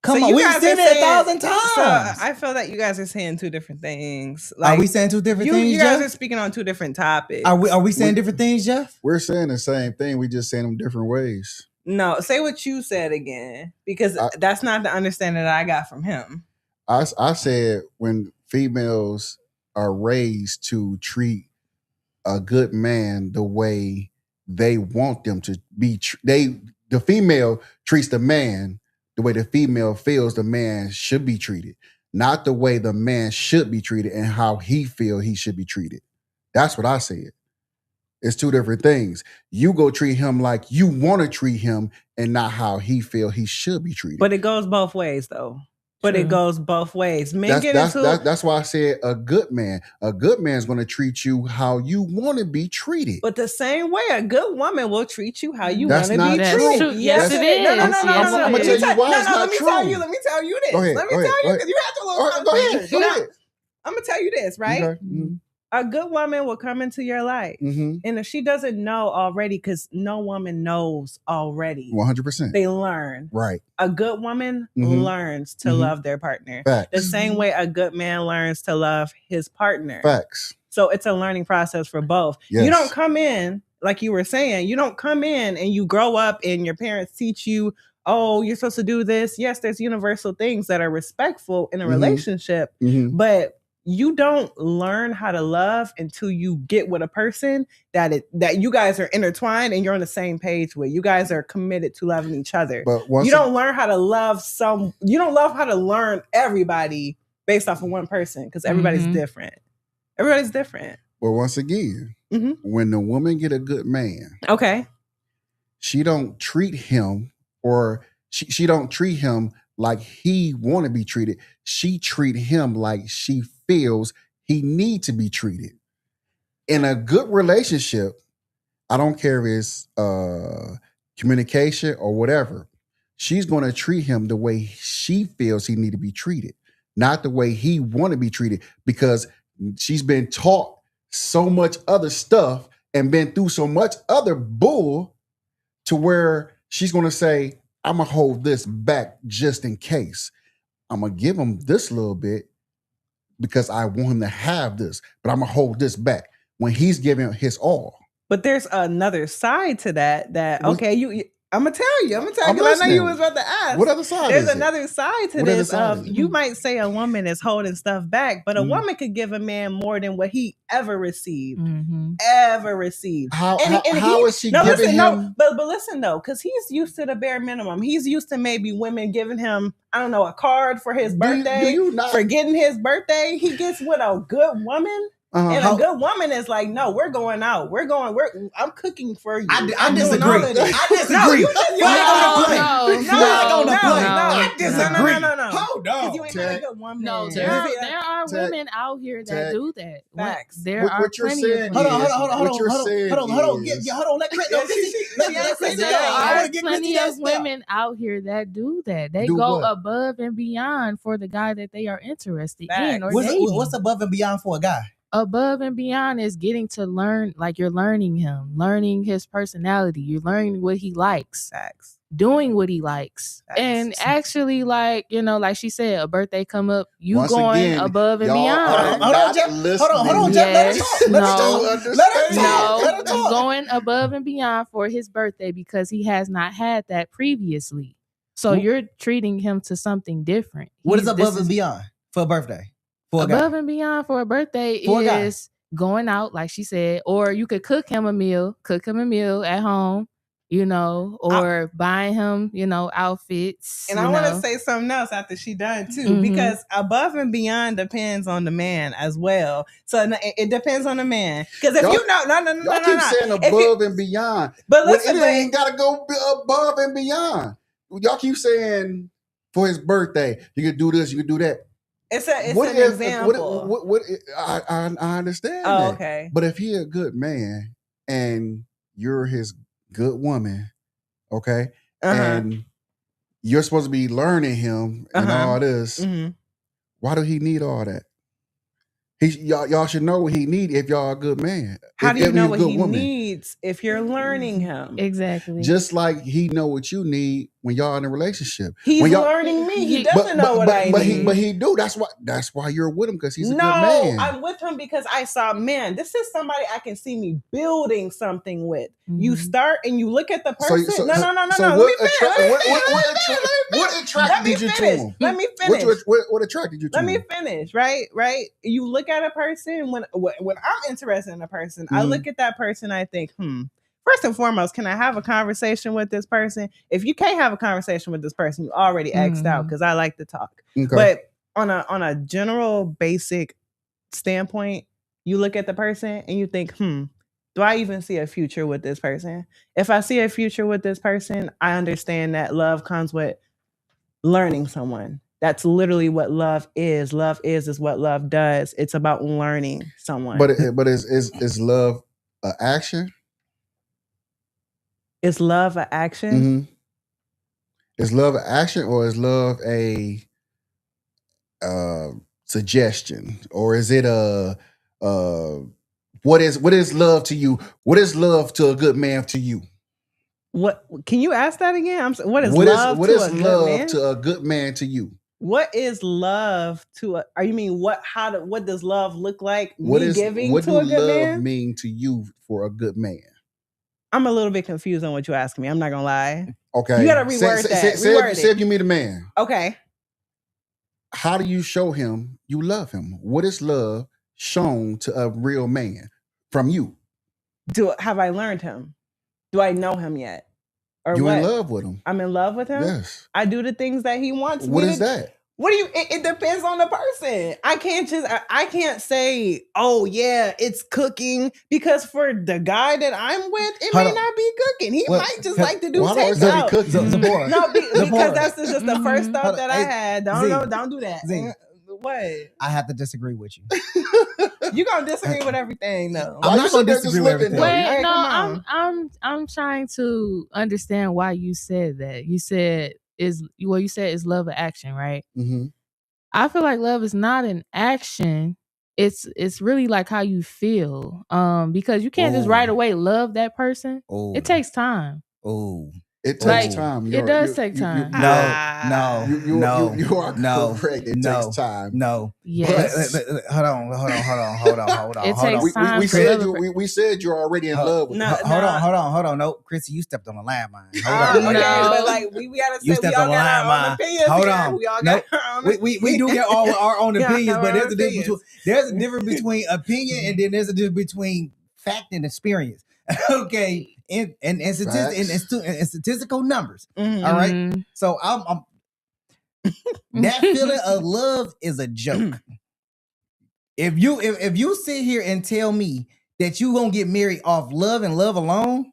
We've seen it 1,000 times. So I feel that you guys are saying two different things. Like, are we saying two different things, You guys Jeff? are speaking on two different topics. Are we saying different things, Jeff? We're saying the same thing. We just saying them different ways. No, say what you said again, because that's not the understanding that I got from him. I said when females are raised to treat a good man the way they want them to be, the female treats the man the way the female feels the man should be treated, not the way the man should be treated and how he feel he should be treated. That's what I said. It's two different things. You go treat him like you want to treat him and not how he feel he should be treated. But it goes both ways, though. But it goes both ways. Men that's why I said a good man. A good man's going to treat you how you want to be treated. But the same way, a good woman will treat you how you want to be true. treated. Yes, it is. No. I'm going to tell you why it's not true. Let me tell you this. Go ahead, Let me tell you, because you have to look. Go ahead. I'm going to tell you this, right? Okay. Mm-hmm. A good woman will come into your life. Mm-hmm. And if she doesn't know already, because no woman knows already. 100%. They learn. Right. A good woman learns to love their partner. Facts. The same way a good man learns to love his partner. Facts. So it's a learning process for both. Yes. You don't come in, like you were saying, you don't come in and you grow up and your parents teach you, oh, you're supposed to do this. Yes, there's universal things that are respectful in a relationship, but you don't learn how to love until you get with a person that you guys are intertwined and you're on the same page with. You guys are committed to loving each other. But you don't learn how to love you don't love how to learn everybody based off of one person, because everybody's different. Everybody's different. But once again, when the woman get a good man, okay, she don't treat him or she don't treat him like he want to be treated. She treat him like she feels he need to be treated. In a good relationship, I don't care if it's communication or whatever, she's going to treat him the way she feels he need to be treated, not the way he want to be treated, because she's been taught so much other stuff and been through so much other bull to where she's going to say, I'm going to hold this back just in case. I'm going to give him this little bit because I want him to have this, but I'm going to hold this back when he's giving his all. But there's another side to that, okay, I'm going to tell you, because I know you was about to ask. What other side There's is another side to this of, you might say a woman is holding stuff back, but a woman could give a man more than what he ever received. Ever received. How is she giving him? But listen though, because he's used to the bare minimum. He's used to maybe women giving him, I don't know, a card for his birthday, for getting his birthday. He gets with a good woman. And a good woman is like, no, we're going out. I'm cooking for you. I disagree. I disagree. No. Hold on. You ain't got a good woman. No, there are women out here that do that. Facts. There are plenty of Hold on. Let Craig go. There are plenty of women out here that do that. They go above and beyond for the guy that they are interested in. Or what's above and beyond for a guy? Above and beyond is getting to learn, like you're learning him, learning his personality. You're learning what he likes, doing what he likes. And actually, like, like she said, a birthday come up, you once going again, above and beyond. Hold on, Jeff. Yes, let her talk. You going above and beyond for his birthday because he has not had that previously. So you're treating him to something different. What is above and beyond for a birthday? Above and beyond for a birthday is going out, like she said, or you could cook him a meal at home, or buying him, outfits. And I want to say something else after she done too, because above and beyond depends on the man as well. So it depends on the man. Because if y'all keep saying above and beyond, but listen, it ain't got to go above and beyond. Y'all keep saying for his birthday, you could do this, you could do that. It's an example. I understand. Oh, that. Okay. But if he a good man and you're his good woman, okay, and you're supposed to be learning him and all this, why do he need all that? Y'all should know what he need if y'all a good man. How do you know what he needs if you're learning him? Exactly. Just like he know what you need when y'all in a relationship. He's when learning me. He doesn't know what I need. But he do. That's why you're with him, because he's a good No, man. I'm with him because I saw, man, this is somebody I can see me building something with. You start and you look at the person. No. What attracted you to him? Let me finish. What attracted you to him? Let me finish. Right. You look at a person when I'm interested in a person. I look at that person. I think, First and foremost, can I have a conversation with this person? If you can't have a conversation with this person, you already X'd out, because I like to talk. Okay. But on a general basic standpoint, you look at the person and you think, do I even see a future with this person? If I see a future with this person, I understand that love comes with learning someone. That's literally what love is. Love is what love does. It's about learning someone. But is love an action? Is love an action? Mm-hmm. Is love an action, or is love a suggestion, or is it what is love to you? What is love to a good man to you? What, can you ask that again? What is love to a good man to you? What is love to a? Or you mean what does love look like? What to a good man? What does love mean to you for a good man? I'm a little bit confused on what you're asking me. I'm not gonna lie. Okay, you gotta reword that. Say if you meet a man. Okay. How do you show him you love him? What is love shown to a real man from you? Have I learned him? Do I know him yet? Or you what? In love with him? I'm in love with him? Yes. I do the things that he wants me What to. is that? What do you? It depends on the person. I can't say, oh yeah, it's cooking, because for the guy that I'm with, it may not be cooking. He might just like to do takeout. No, because that's just the first thought that I had. Don't do that. What? I have to disagree with you. You gonna disagree with everything, though? I'm not gonna disagree with everything. Wait, no, I'm trying to understand why you said that. You said is love an action, right? Mm-hmm. I feel like love is not an action. It's really like how you feel. Because you can't just right away love that person. It takes time. It takes time. It does take time. No. You are correct. It takes time. No. Yes. Hold on. It takes time. We said you're already in love with him. Hold on. No, Chrissy, you stepped on the landmine. Hold on. Okay, but like we gotta say, you stepped on the landmine. Hold on. We do get all our own opinions, but there's a difference between opinion and then there's a difference between fact and experience. Okay. And statistical numbers. Mm-hmm. All right. So I'm that feeling of love is a joke. If you sit here and tell me that you gonna get married off love and love alone,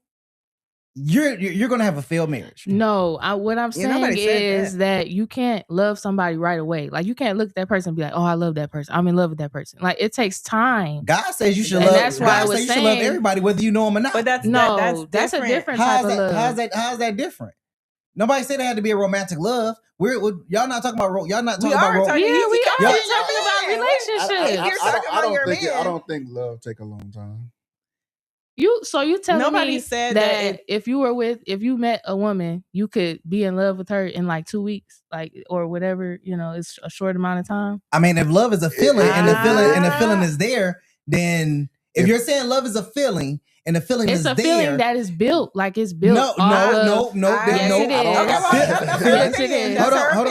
you're gonna have a failed marriage. No, what I'm saying is that you can't love somebody right away. Like you can't look at that person and be like, "Oh, I love that person. I'm in love with that person." Like it takes time. God says you should love. That's why God says you should love everybody, whether you know them or not. But that's a different type of love. How's that different? Nobody said it had to be a romantic love. Y'all not talking about we are talking about relationships. I don't think love take a long time. You telling Nobody me said that if you met a woman, you could be in love with her in like 2 weeks, like or whatever, it's a short amount of time. I mean, if love is a feeling and the feeling is there, then if you're saying love is a feeling and the feeling is there, it's a feeling that is built, like it's built. No. Yes, it is. Hold on.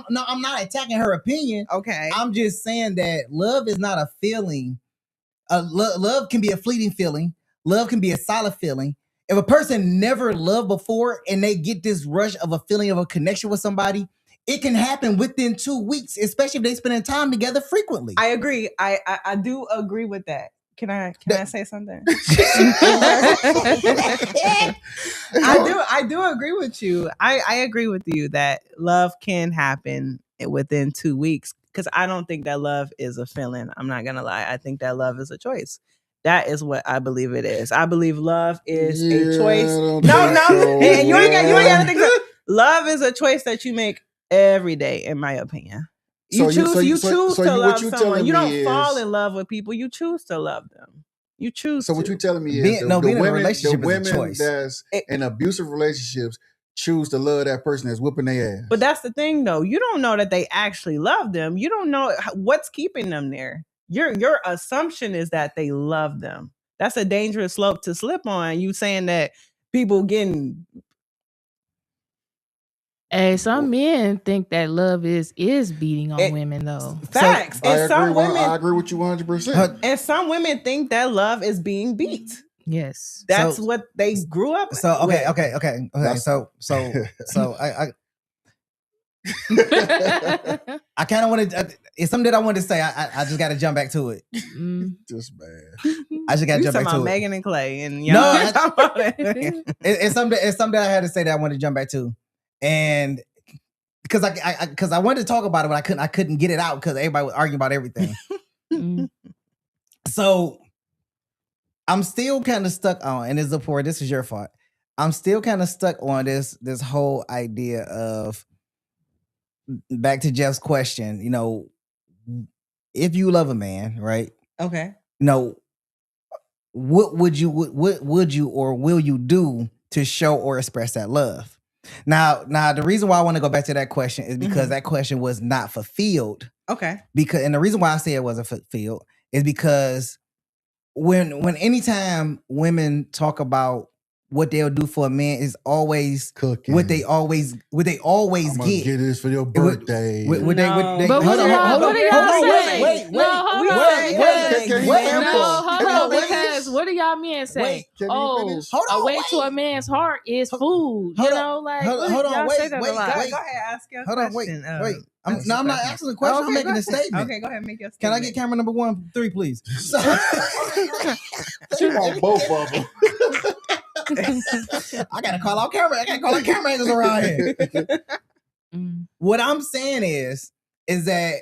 No, I'm not attacking her opinion. Okay, I'm just saying that love is not a feeling. Love can be a fleeting feeling. Love can be a solid feeling. If a person never loved before and they get this rush of a feeling of a connection with somebody, it can happen within 2 weeks, especially if they spending time together frequently. I agree. I do agree with that. Can I say something? I do agree with you. I agree with you that love can happen within 2 weeks. Because I don't think that love is a feeling. I'm not going to lie. I think that love is a choice. That is what I believe it is. I believe love is a choice. And you ain't got to think so. Love is a choice that you make every day, in my opinion. You choose to love someone. You don't fall in love with people. You choose to love them. You choose. So what you telling me is being in a relationship the is a women choice. that's in abusive relationships choose to love that person that's whooping their ass. But that's the thing, though. You don't know that they actually love them. You don't know what's keeping them there. Your assumption is that they love them. That's a dangerous slope to slip on. You saying that people getting. Hey, some men think that love is beating on women, though. Facts. So, I agree with you 100%. And some women think that love is being beat. Yes, that's what they grew up. So okay. So I kind of wanted. It's something that I wanted to say. I just got to jump back to it. Just bad. I just got to jump back to it. Megan and Clay and it's something. It's something that I had to say that I wanted to jump back to, and because I wanted to talk about it, but I couldn't get it out because everybody was arguing about everything. So I'm still kind of stuck on, and this is your fault. I'm still kind of stuck on this whole idea of, back to Jeff's question, you know, if you love a man, right? Okay. You know, what would you or will you do to show or express that love? Now the reason why I want to go back to that question is because that question was not fulfilled. Okay. And the reason why I say it wasn't fulfilled is because when anytime women talk about what they'll do for a man is always cooking. What they always I'm get this for your birthday. But what are y'all saying? Because what do y'all men say? Away to a man's heart is food. You know, like hold on, wait. Go ahead, ask your question. Wait. I'm not asking the question. I'm making a statement. Okay, go ahead, make your statement. Can I get camera number 1, 3, please? She want both of them. I gotta call out camera angles around here. What I'm saying is that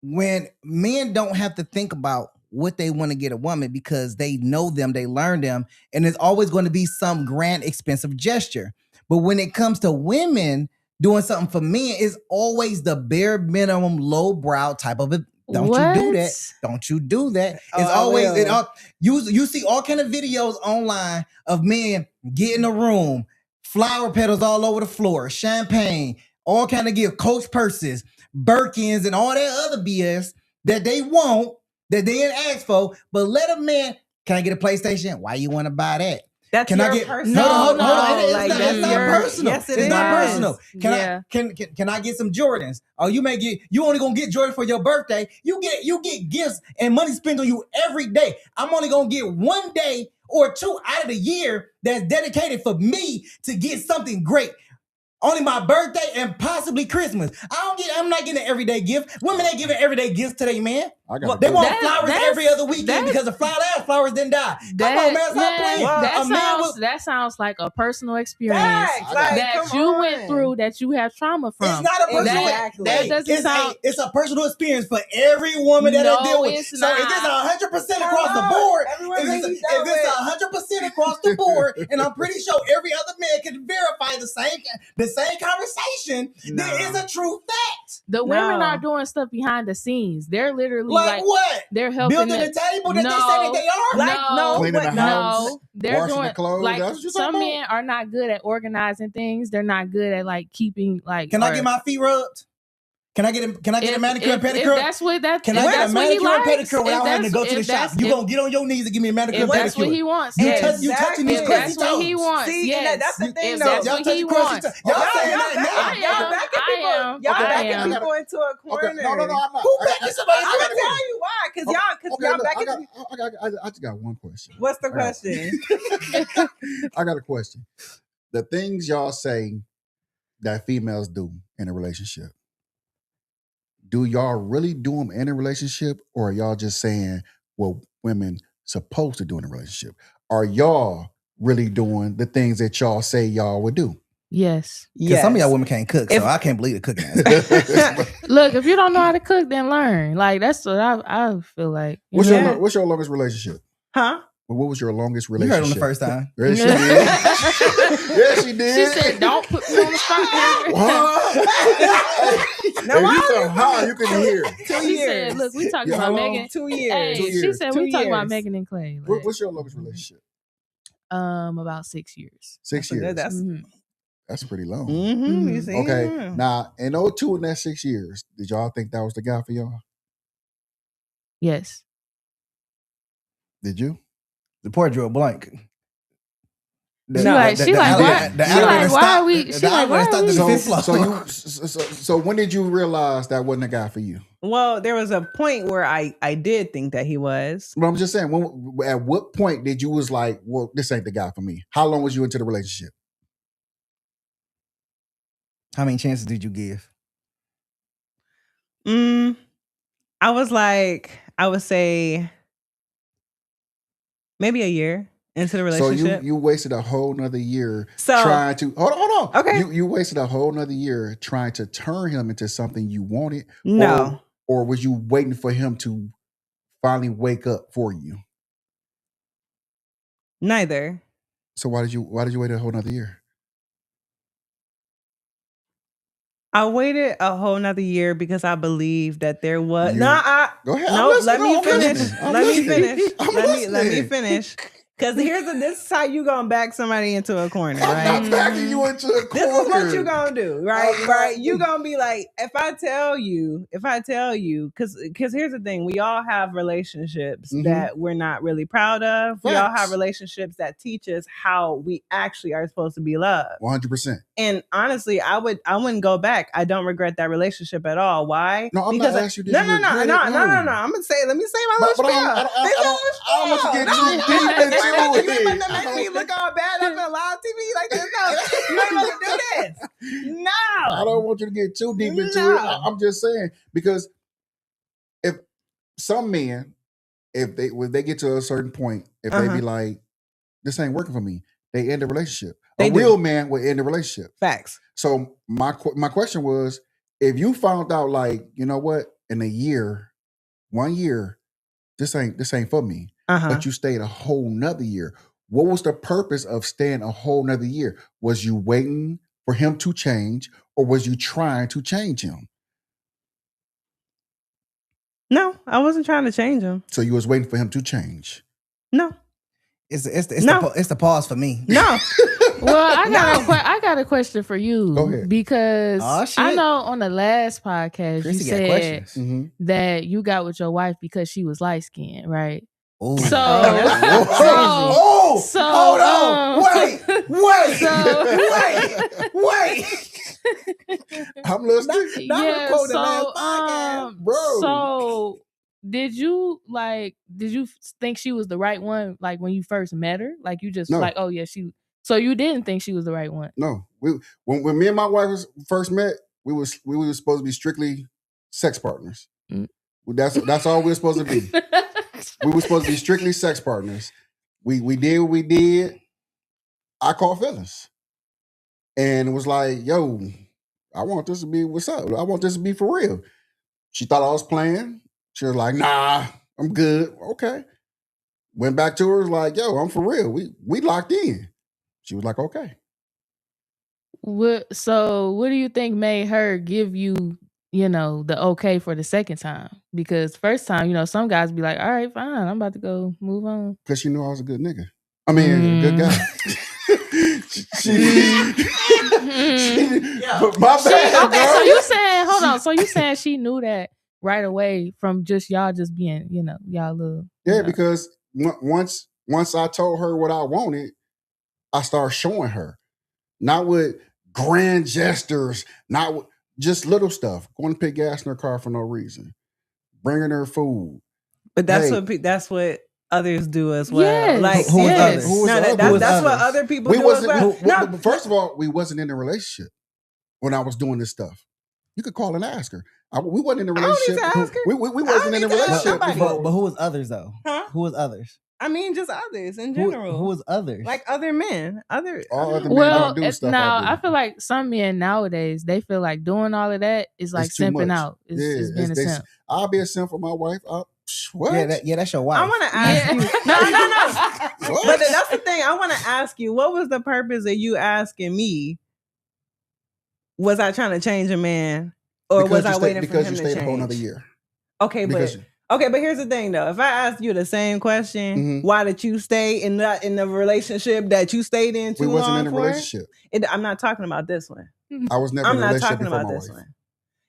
when men don't have to think about what they want to get a woman because they know them, they learn them, and there's always going to be some grand expensive gesture. But when it comes to women doing something for men, it's always the bare minimum lowbrow type of it. Don't you do that. It's always you see all kind of videos online of men get in a room, flower petals all over the floor, champagne, all kind of gift, Coach purses, Birkins, and all that other BS that they want, that they didn't ask for. But let a man, can I get a PlayStation? Why you want to buy that? That's can your I get personal. Hold on. It's not personal. Yes, it's not personal. Can I get some Jordans? Oh, you only gonna get Jordan for your birthday. You get gifts and money spent on you every day. I'm only gonna get 1 day or 2 out of the year that's dedicated for me to get something great. Only my birthday and possibly Christmas. I'm not getting an everyday gift. Women ain't giving everyday gifts to their man. They want flowers every other weekend because the flowers didn't die. Come on, man, stop playing. That sounds like a personal experience that you went through, that you have trauma from. It's not a personal. It's a personal experience for every woman that I deal with. So if it's 100% across the board, if it's 100% across the board, and I'm pretty sure every other man can verify the same conversation, there is a true fact. The women are doing stuff behind the scenes. They're literally like what? They're helping building the table that they say that they are. Cleaning the house, they're washing doing the clothes. like some men are not good at organizing things. They're not good at like keeping like. Can I get my feet rubbed? Can I get a manicure and pedicure? That's what that. Can I get a manicure and pedicure without having to go to the shop? You gonna get on your knees and give me a manicure and pedicure? That's what he wants. You touching these crazy toes. That's what he wants. See, that's the thing. That's what he wants. Y'all saying that now? Y'all backing people into a corner. No, I'm not. Who backing somebody? I'm gonna tell you why. Because y'all backing. I just got one question. What's the question? I got a question. The things y'all say that females do in a relationship, do y'all really do them in a relationship, or are y'all just saying what women supposed to do in a relationship? Are y'all really doing the things that y'all say y'all would do? Yes. Because some of y'all women can't cook, so I can't believe the cooking. Look, if you don't know how to cook, then learn. Like that's what I feel like. What's your longest relationship? Huh? Well, what was your longest You relationship? heard him the first time. Yeah, she did. Yeah, she did. She said, "Don't put me on the spot." What? Now, If why you so high, you can hear. 2 She years. said, "Look, we talking Yeah, how about long? Megan. 2 years. Hey, 2 she years. said 2 we talking about years. Megan and Clay. Like, What's your longest relationship? about 6 years. 6 years. That's That's pretty long. mm-hmm, you see? Okay, Yeah. now in 02 in that 6 years, did y'all think that was the guy for y'all? Yes. Did you? The poor drew a blank. She like, why are we? She like, why are we? So when did you realize that wasn't a guy for you? Well, there was a point where I did think that he was. But I'm just saying, at what point did you was like, well, this ain't the guy for me? How long was you into the relationship? How many chances did you give? I was like, I would say maybe a year into the relationship. So you wasted a whole nother year So- trying to hold on. Okay. You wasted a whole nother year trying to turn him into something you wanted. No. Or was you waiting for him to finally wake up for you? Neither. So why did you wait a whole nother year? I waited a whole nother year because I believed that there was. You- Go ahead. No, Let me finish. I'm Let me listening. finish. Because this is how you gonna back somebody into a corner, I'm right? not backing you into a corner. This is what you gonna do, right? I'm Right? not- You gonna be like, if I tell you, because here's the thing, we all have relationships Mhm. that we're not really proud of. We all Facts. have relationships that teach us how we actually are supposed to be loved. 100%. And honestly, I wouldn't go back. I don't regret that relationship at all. Why? No, I'm because not asking you, did no, you no, no, regret no, it? no, no, No. no. I'm gonna say, let me say my But little I spiel. don't want to get too deep into it. You make me look all bad up on live TV like this. No, you ain't supposed to do this. No. I don't want you to get too deep into No. it. I'm just saying, because if some men, when they get to a certain point, if they be like, this ain't working for me, they end the relationship. They A do. real man would end the relationship. Facts. So my question was, if you found out, like, you know what, in 1 year, this ain't for me, but you stayed a whole nother year. What was the purpose of staying a whole nother year? Was you waiting for him to change, or was you trying to change him? No, I wasn't trying to change him. So you was waiting for him to change. No. It's No. the pause for me. No. Well, I got a question for you. Go ahead. Because Oh, shit. I know on the last podcast Chrissy you got said questions. Mm-hmm. that you got with your wife because she was light skinned, right? Ooh. So, Oh, so, hold on. Wait. I'm listening. yeah. quote the So, last podcast, bro. So did you think she was the right one? Like when you first met her, like you just No. like, oh yeah, she. So you didn't think she was the right one? No, when me and my wife first met, we was supposed to be strictly sex partners. Mm. That's all we were supposed to be. We were supposed to be strictly sex partners. We did what we did. I caught feelings, and it was like, yo, I want this to be what's up. I want this to be for real. She thought I was playing. She was like, nah, I'm good. Okay. Went back to her, was like, yo, I'm for real. We locked in. She was like, okay. So what do you think made her give you, the okay for the second time? Because first time, some guys be like, all right, fine, I'm about to go move on. Because she knew I was a good nigga. I mean, a good guy. My bad, Okay, bro. so you saying, hold on. So you saying she knew that right away from just y'all just being, y'all little. Yeah, because once I told her what I wanted, I started showing her. Not with grand gestures, not with just little stuff. Going to put gas in her car for no reason. Bringing her food. But that's Hey. that's what others do as well. Yes. Like Who was others? Who was No, others? that's Who was what others? other people We do as wasn't. well. But first of all, we wasn't in a relationship when I was doing this stuff. You could call and ask her. We wasn't in a I don't need relationship. to ask her. We wasn't in a need to ask relationship. nobody. before. But who was others though? Huh? Who was others? I mean, just others in Who general. was others? like other men? All other men Well, don't do stuff now I do. I feel like some men nowadays they feel like doing all of that is like It's too simping much. out. It's Yeah, being a simp. I'll be a simp for my wife. What? Yeah, that's your wife. I want to ask you. No. What? But that's the thing. I want to ask you, what was the purpose of you asking me? Was I trying to change a man, or was I waiting for him to change? Because you stayed a whole another year. Okay, but here's the thing though. If I asked you the same question, why did you stay in the relationship that you stayed in too long? We wasn't in a relationship. I'm not talking about this one. I was never in a relationship before my wife. One.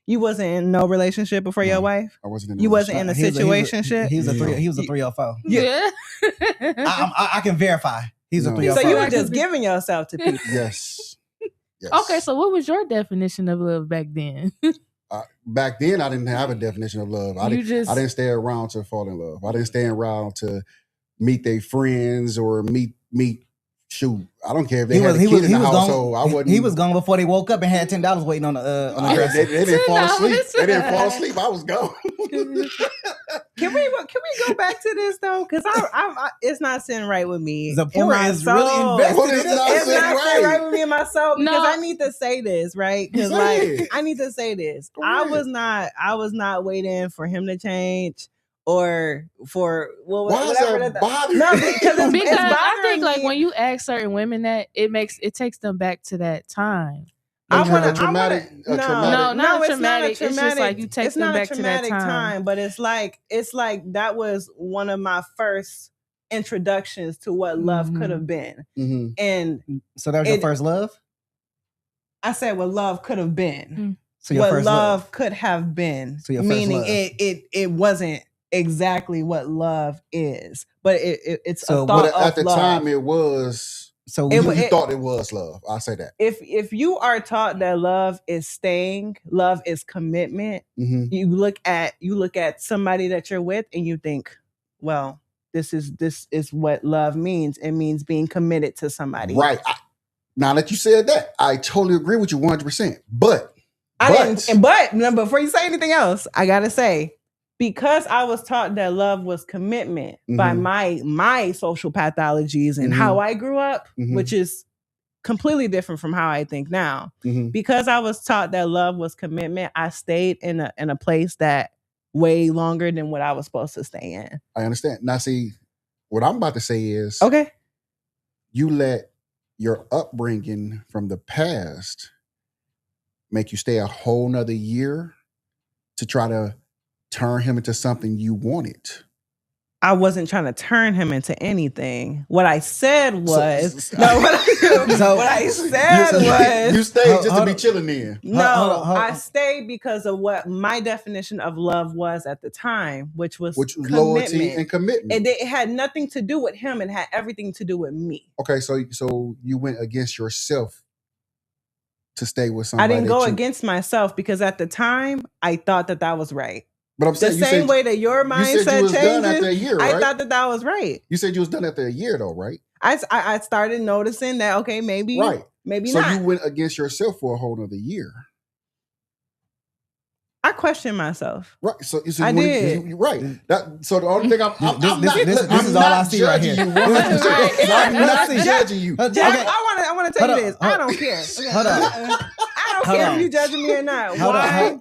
You wasn't in no relationship before your wife? I wasn't in You wasn't in a situationship? He was a 304. Yeah. I can verify. He's a 304. So you were just giving yourself to people. Yes. Okay, so what was your definition of love back then? Back then, I didn't have a definition of love. I didn't stay around to fall in love. I didn't stay around to meet their friends or meet. Shoot, I don't care if they had a kid in the household. He was gone before they woke up and had $10 waiting on the dresser. They didn't fall asleep. They didn't fall asleep. I was gone. Can we go back to this though? Because I it's not sitting right with me. The poor is really invested. It's not sitting right with me in my soul because I need to say this, right? Because I need to say this. I was not waiting for him to change. Or for whatever that bothering? No, because I think like when you ask certain women that it takes them back to that time. No, it's not traumatic. It's just like you take them back to that time. But it's like that was one of my first introductions to what love could have been. And so that was your first love? I said what love could have been. So your what first love could have been. So your meaning first love. It wasn't exactly what love is, but it's a thought of at the love. time it was. So you thought it was love. I'll say that. If you are taught that love is staying, love is commitment, you look at somebody that you're with and you think, well, this is what love means. It means being committed to somebody. Right. Now that you said that, I totally agree with you 100%. But before you say anything else, I gotta say, because I was taught that love was commitment by my social pathologies and how I grew up, which is completely different from how I think now. Because I was taught that love was commitment, I stayed in a place that way longer than what I was supposed to stay in. I understand. Now, see, what I'm about to say is, okay, you let your upbringing from the past make you stay a whole nother year to try to turn him into something you wanted. I wasn't trying to turn him into anything. What I said was you stayed just to be chilling there. No, I stayed because of what my definition of love was at the time, which was loyalty and commitment. It had nothing to do with him and had everything to do with me. Okay, so you went against yourself to stay with somebody. I didn't go against myself because at the time I thought that was right. But I'm saying the same way that your mindset changes, right? I thought that was right. You said you was done after a year, though, right? I started noticing that maybe not. So you went against yourself for a whole other year. I questioned myself. Right. So I did. Right. So the only thing this is all I see right here. I'm not judging you. Jack, I want to tell you this. I don't care. Hold on. I don't care if you judging me or not. Why?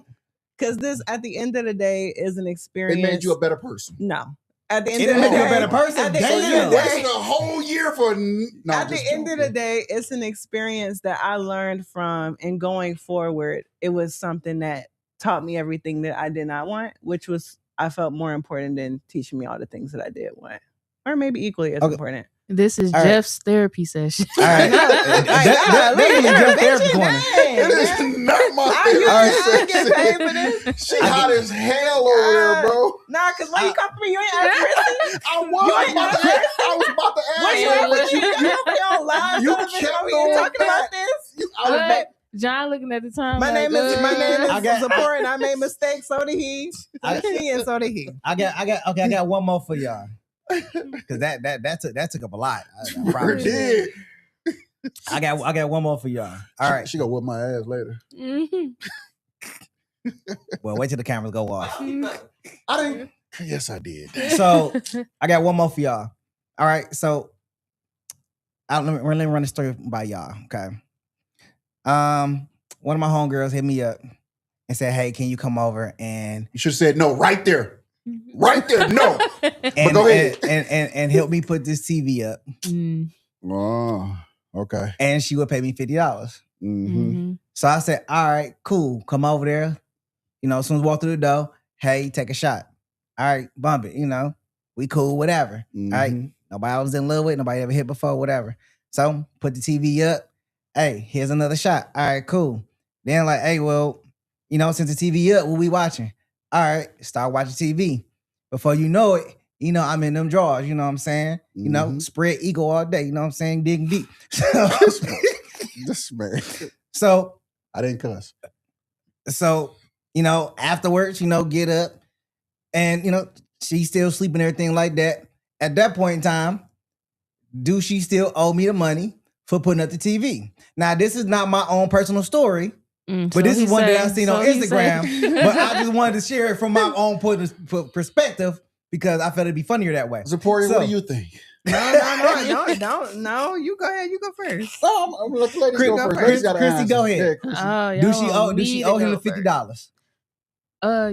Because this, at the end of the day, is an experience. It made you a better person. No. At the end of the day, you a better person. At the end of the day, a whole year for. At the end of the day, it's an experience that I learned from, and going forward, it was something that taught me everything that I did not want, which was I felt more important than teaching me all the things that I did want, or maybe equally as important. This is Jeff's therapy session. All right. Jeff's therapy corner. It is not my therapy session. She hot as hell over there, bro. Nah, because when you come for me, you ain't ask Chrissy. I was about to ask you don't lie. You kept on talking about this. John looking at the time. My name is Zipporah, and I made mistakes. So did he. So did he. I got one more for y'all. Because that took up a lot. I probably did. I got one more for y'all. All right. She gonna whip my ass later. Well, wait till the cameras go off. I didn't. Yes, I did. So I got one more for y'all. All right. So let me run the story by y'all. Okay. One of my homegirls hit me up and said, "Hey, can you come over?" And you should have said no right there. Right there, no. And go ahead. and help me put this TV up. Oh, okay. And she would pay me $50. So I said, all right, cool. Come over there. As soon as we walk through the door, hey, take a shot. All right, bump it. We cool, whatever. All right. Nobody I was in love with, nobody ever hit before, whatever. So put the TV up. Hey, here's another shot. All right, cool. Then like, hey, well, since the TV up, what we watching? All right, start watching TV. Before you know it, I'm in them drawers, you know what I'm saying? Spread eagle all day, you know what I'm saying? Digging deep. This man. So I didn't cuss. So, afterwards, get up and, she's still sleeping and everything like that. At that point in time, do she still owe me the money for putting up the TV? Now, this is not my own personal story, but this is one that I seen on Instagram. But I just wanted to share it from my own perspective because I felt it'd be funnier that way. Zipporah, what do you think? No. You go ahead. You go first. I'm gonna let the ladies go first. Chrissy, go ahead. Yeah, do she owe him the $50?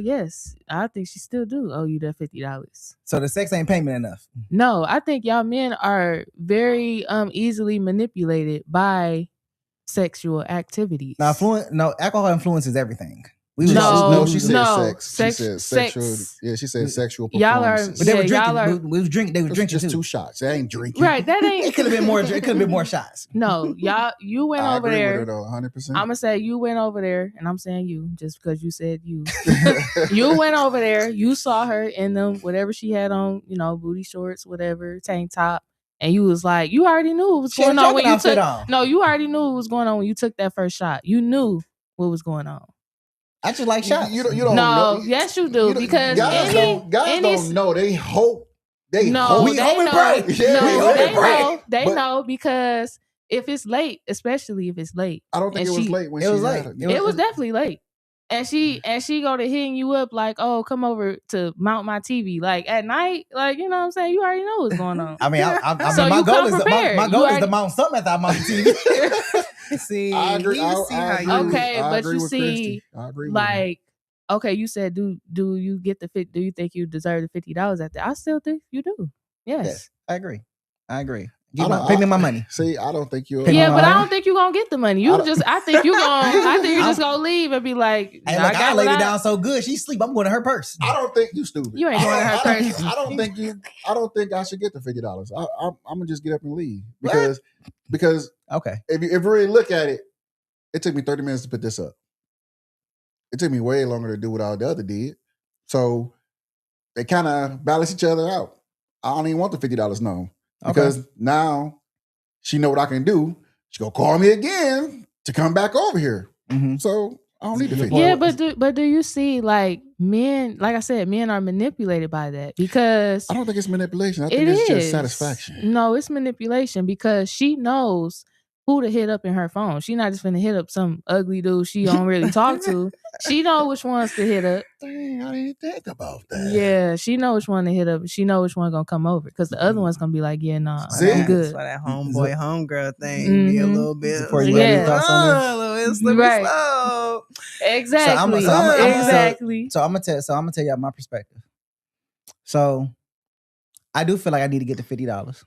Yes, I think she still do owe you that $50. So the sex ain't payment enough. No, I think y'all men are very easily manipulated by sexual activities. Now, alcohol influences everything. She said sex. She said sex. sexual. Yeah, she said sexual Y'all are, performances. But they were drinking. We was drinking. They were drinking just too. 2 shots. They ain't drinking. Right, that ain't. It could have been more. It could have been more shots. No, you went I over agree there. with her, though, 100%. I'm gonna say you went over there, and I'm saying you just because you said you. You went over there. You saw her in them whatever she had on, booty shorts, whatever, tank top, and you was like, you already knew what was going on when you took. No, you already knew what was going on when you took that first shot. You knew what was going on. I just like shots. You don't know. Yes, you do. Because guys don't know. They hope. We hope and pray. They know because if it's late, especially if it's late. I don't think it was late when it was late. It was definitely late. And she go to hitting you up like, oh, come over to mount my TV. Like at night, like, you know what I'm saying? You already know what's going on. I mean, my goal is to mount something after I mount the TV. See, I agree. Okay, but you see, I agree like, okay, you said, do you get the do you think you deserve the $50 at that? I still think you do. Yes, I agree. Pay me my money. See, I don't think you. Yeah, but I don't think you're gonna get the money. I think you're just gonna leave and be like, hey, look, I laid it down so good. She sleep. I'm going to her purse. I don't think you stupid. You ain't going to her purse. I don't think I should get the $50. I'm gonna just get up and leave because okay. If you really look at it, it took me 30 minutes to put this up. It took me way longer to do what all the other did. So they kind of balance each other out. I don't even want the $50 no. Because now she know what I can do. She gonna call me again to come back over here. So I don't need the $50. Yeah, but do you see like men? Like I said, men are manipulated by that because I don't think it's manipulation. I think it's just satisfaction. No, it's manipulation because she knows who to hit up in her phone. She not just finna hit up some ugly dude she don't really talk to. She know which ones to hit up. Dang, I didn't think about that. Yeah, she know which one to hit up. She know which one gonna come over because the other one's gonna be like, yeah, nah, I'm good. That's why that homeboy, homegirl thing be a little bit, a little bit slippery slow. Exactly. So I'm gonna tell y'all my perspective. So I do feel like I need to get the $50.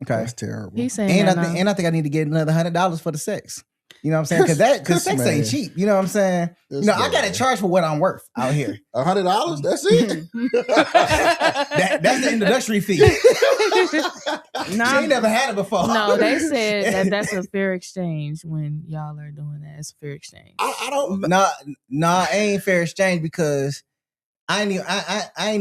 Okay, that's terrible. He's saying I think I need to get another $100 for the sex. You know what I'm saying? Because sex ain't cheap. You know what I'm saying? I got to charge for what I'm worth out here. $100? That's it. That's the introductory fee. She ain't never had it before. No, they said that's a fair exchange when y'all are doing that. It's a fair exchange. I don't. No, it ain't fair exchange because I ain't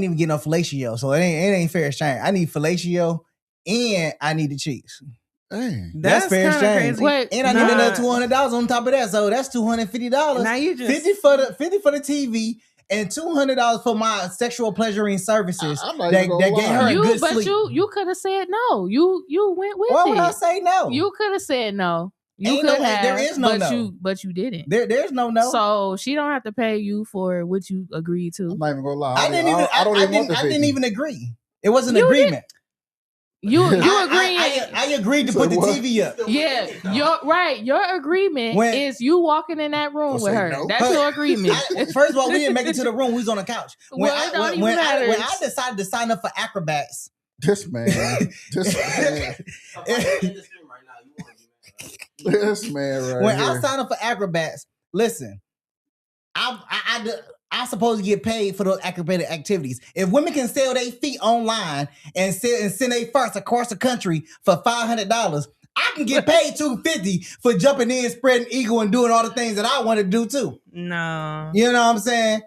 even getting no fellatio, so it ain't fair exchange. I need fellatio and I need the cheese. Dang. That's fair exchange. And I need another $200 on top of that, so that's $250. Now you just $50 for the TV and $200 for my sexual pleasuring services. That gave her a good sleep. But you could have said no. You went with it. Why would I say no? You could have said no. There is no no. But you didn't. There's no no. So she don't have to pay you for what you agreed to. I'm not even gonna lie. I didn't even agree. It was an agreement. You agreeing? I agreed to put the TV up. Yeah, you're right. Your agreement is you walking in that room with her. No. That's your agreement. First of all, we didn't make it to the room. We was on the couch. When I decided to sign up for acrobats. This man. This man right when here. I signed up for acrobats, listen, I'm supposed to get paid for those acrobatic activities. If women can sell their feet online and send their farts across the country for $500, I can get paid $250 for jumping in, spreading eagle, and doing all the things that I want to do too. No, you know what I'm saying?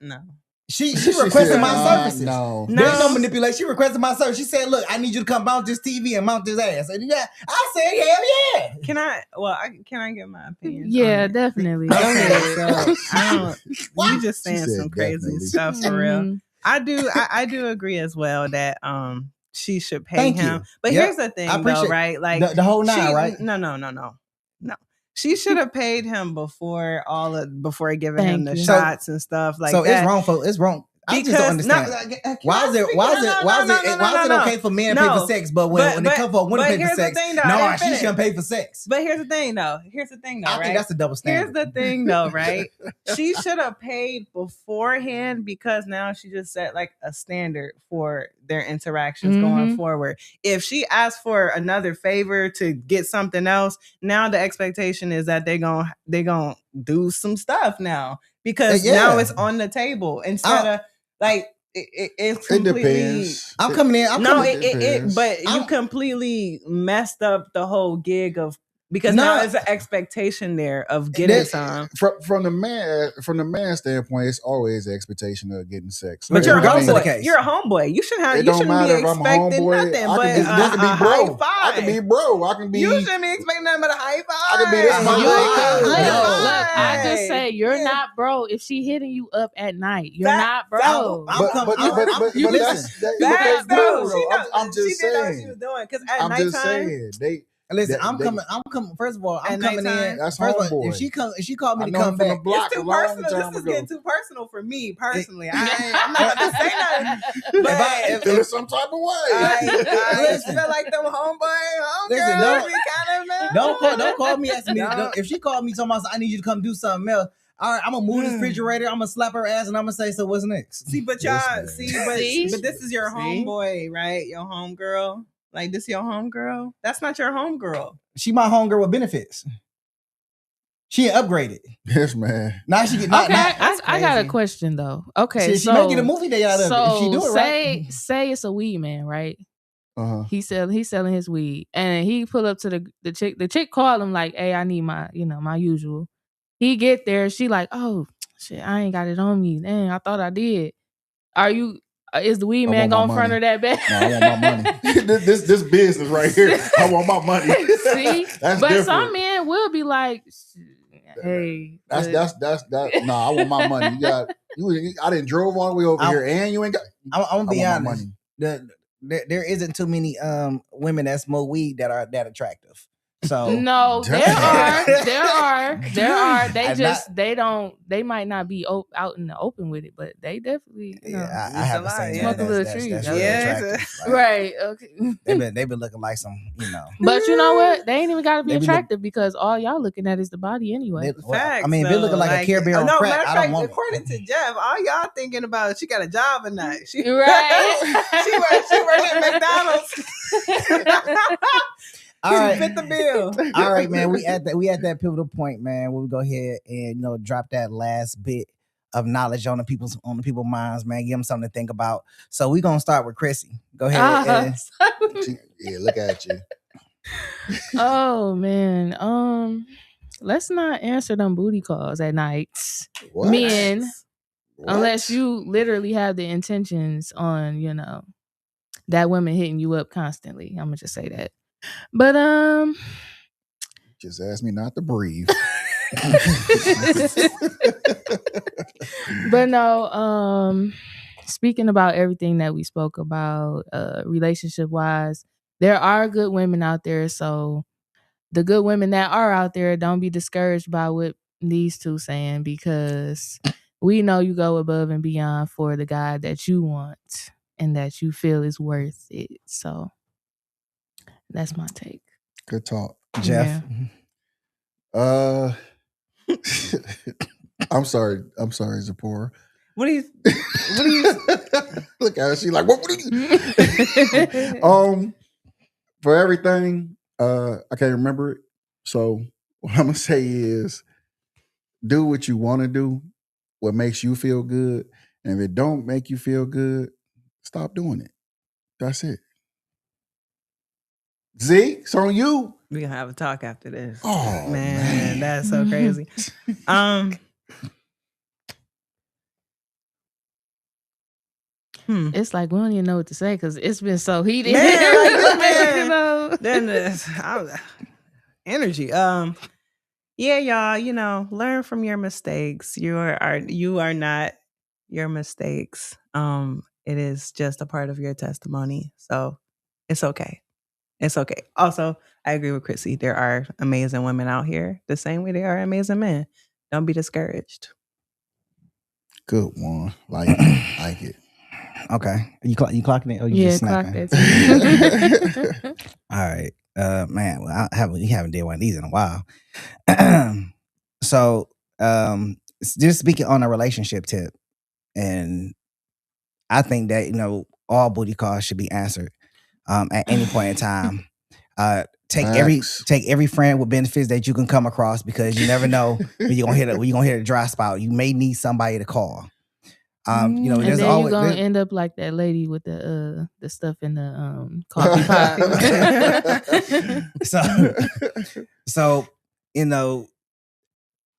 No. She requested my services. No. There's no manipulation. She requested my service. She said, "Look, I need you to come mount this TV and mount this ass." And yeah, I said, "Hell yeah." Can I get my opinion? Yeah, definitely. Okay, so you just saying some crazy stuff for real. I do agree as well that she should pay him. But here's the thing, though, right? Like the whole nine, right? No. She should have paid him before giving him the shots and stuff like that. So it's wrong it's wrong. I just don't understand. Why is it okay for men to pay for sex, but when it comes for women to pay for sex, she shouldn't pay for sex? But here's the thing, though. I think that's a double standard. Here's the thing, though, right? She should have paid beforehand because now she just set like a standard for their interactions going forward. If she asks for another favor to get something else, now the expectation is that they gonna do some stuff now because now it's on the table instead of. Like it's completely. It depends. I'm coming in. But you completely messed up the whole gig of because now there's an expectation there of getting some. From the man standpoint, it's always the expectation of getting sex. But you're a homeboy. You're a homeboy. You shouldn't be expecting nothing but a high five. I can be bro. You shouldn't be expecting nothing but a high five. I can be this Look, I just say you're not bro if she hitting you up at night. You're not bro. I'm just saying. She was doing because at nighttime. Listen, I'm coming. First of all, I'm coming in. That's homeboy. If she called me to come back, it's too personal. This is getting too personal for me personally. I'm not gonna say nothing. But I feel some type of way. I feel like them homegirls. Don't call me asking me. If she called me talking about I need you to come do something else. All right, I'm gonna move this refrigerator. I'm gonna slap her ass, and I'm gonna say, "So what's next?" See, but y'all, but this is your homeboy, right? Your homegirl. Like, this your homegirl? That's not your homegirl. She my homegirl with benefits. She upgraded. Yes, man. Now she get. I got a question though. Okay, she making a movie day out of it. She do it right. Say it's a weed man, right? He's selling his weed, and he pull up to the chick. The chick called him like, "Hey, I need my usual." He get there, she like, "Oh shit, I ain't got it on me. Dang, I thought I did." Is the weed man going front of that bag? No, I want my money. this business right here. I want my money. See, that's but different. Some men will be like, "Hey, that's no. I want my money. I didn't drove all the way over here, and you ain't got. I'm gonna be honest. There isn't too many women that smoke weed that are that attractive. So no, there are. They might not be out in the open with it, but they definitely. I have smoke a little tree. Right. Okay. They've been looking like some, But you know what? They ain't even got to be attractive because all y'all looking at is the body anyway. I mean, if they're looking like a Care Bear on crack, I don't want. According to Jeff, all y'all thinking about she got a job or not? She right. she works at McDonald's. All right, fit the bill. All right, man. We at that pivotal point, man. We'll go ahead and drop that last bit of knowledge on the people's minds, man. Give them something to think about. So we're gonna start with Chrissy. Go ahead. Yeah, look at you. Oh man. Let's not answer them booty calls at night. What? Men, unless you literally have the intentions on, that woman hitting you up constantly. I'm gonna just say that. But just ask me not to breathe. But no, speaking about everything that we spoke about, relationship wise, there are good women out there. So the good women that are out there, don't be discouraged by what these two saying, because we know you go above and beyond for the guy that you want and that you feel is worth it. So That's my take. Good talk. Jeff. Yeah. I'm sorry, Zipporah. What do you look at her? She's like, what do you for everything, I can't remember it. So what I'm gonna say is do what you want to do, what makes you feel good. And if it don't make you feel good, stop doing it. That's it. Z, it's on you. We gonna have a talk after this. Oh man, that's so crazy. It's like we don't even know what to say because it's been so heated. Man, you know? Then energy. Yeah, y'all. Learn from your mistakes. You are not your mistakes. It is just a part of your testimony. So it's okay. It's okay. Also, I agree with Chrissy. There are amazing women out here the same way there are amazing men. Don't be discouraged. Good one. Like it. Okay. You clocking it? Or you just snapping? Clock that. All right. Man, well, you haven't did one of these in a while. So, just speaking on a relationship tip, and I think that, all booty calls should be answered at any point in time. Take every friend with benefits that you can come across because you never know when you're gonna hit a dry spot. You may need somebody to call. And there's then always you're gonna end up like that lady with the stuff in the coffee pot. So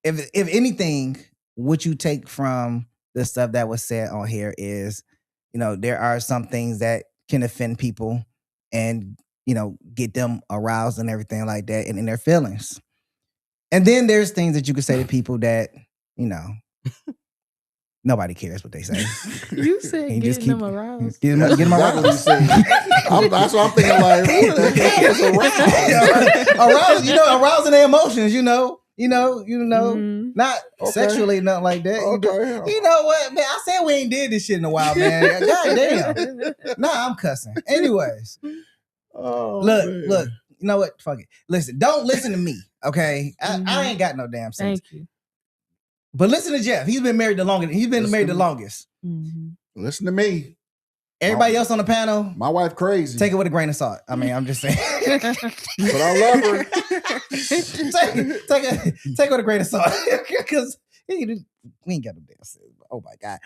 if anything, what you take from the stuff that was said on here is, there are some things that can offend people and get them aroused and everything like that and in their feelings. And then there's things that you can say to people that, nobody cares what they say. You said getting them aroused. Get them aroused. That's what I'm thinking. Like, who the hell is aroused? Arousing their emotions. Not sexually, nothing like that. Okay. You know what, man? I said we ain't did this shit in a while, man. God damn. Nah, I'm cussing. Anyways, look. You know what? Fuck it. Listen, don't listen to me, okay? I ain't got no damn sense. Thank you. But listen to Jeff. He's been married the longest. Mm-hmm. Listen to me. Everybody else on the panel, my wife crazy. Take it with a grain of salt. I mean, I'm just saying. But I love her. take it with a grain of salt. Because we ain't got no damn sense. Oh my God.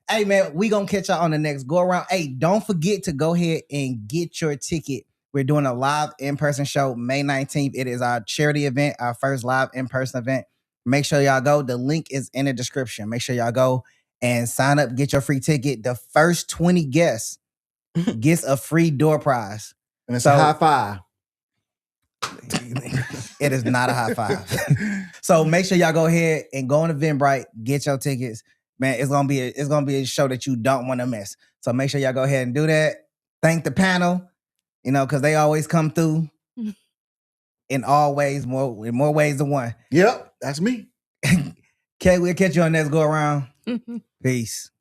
Hey man, we gonna catch y'all on the next go around. Hey, don't forget to go ahead and get your ticket. We're doing a live in-person show May 19th. It is our charity event, our first live in-person event. Make sure y'all go. The link is in the description. Make sure y'all go and sign up, get your free ticket. The first 20 guests gets a free door prize. And it's a high five. It is not a high five. So make sure y'all go ahead and go on Eventbrite, get your tickets. Man, it's gonna be a show that you don't want to miss. So make sure y'all go ahead and do that. Thank the panel, because they always come through in all ways, in more ways than one. Yep, that's me. Okay, we'll catch you on next go around. Peace.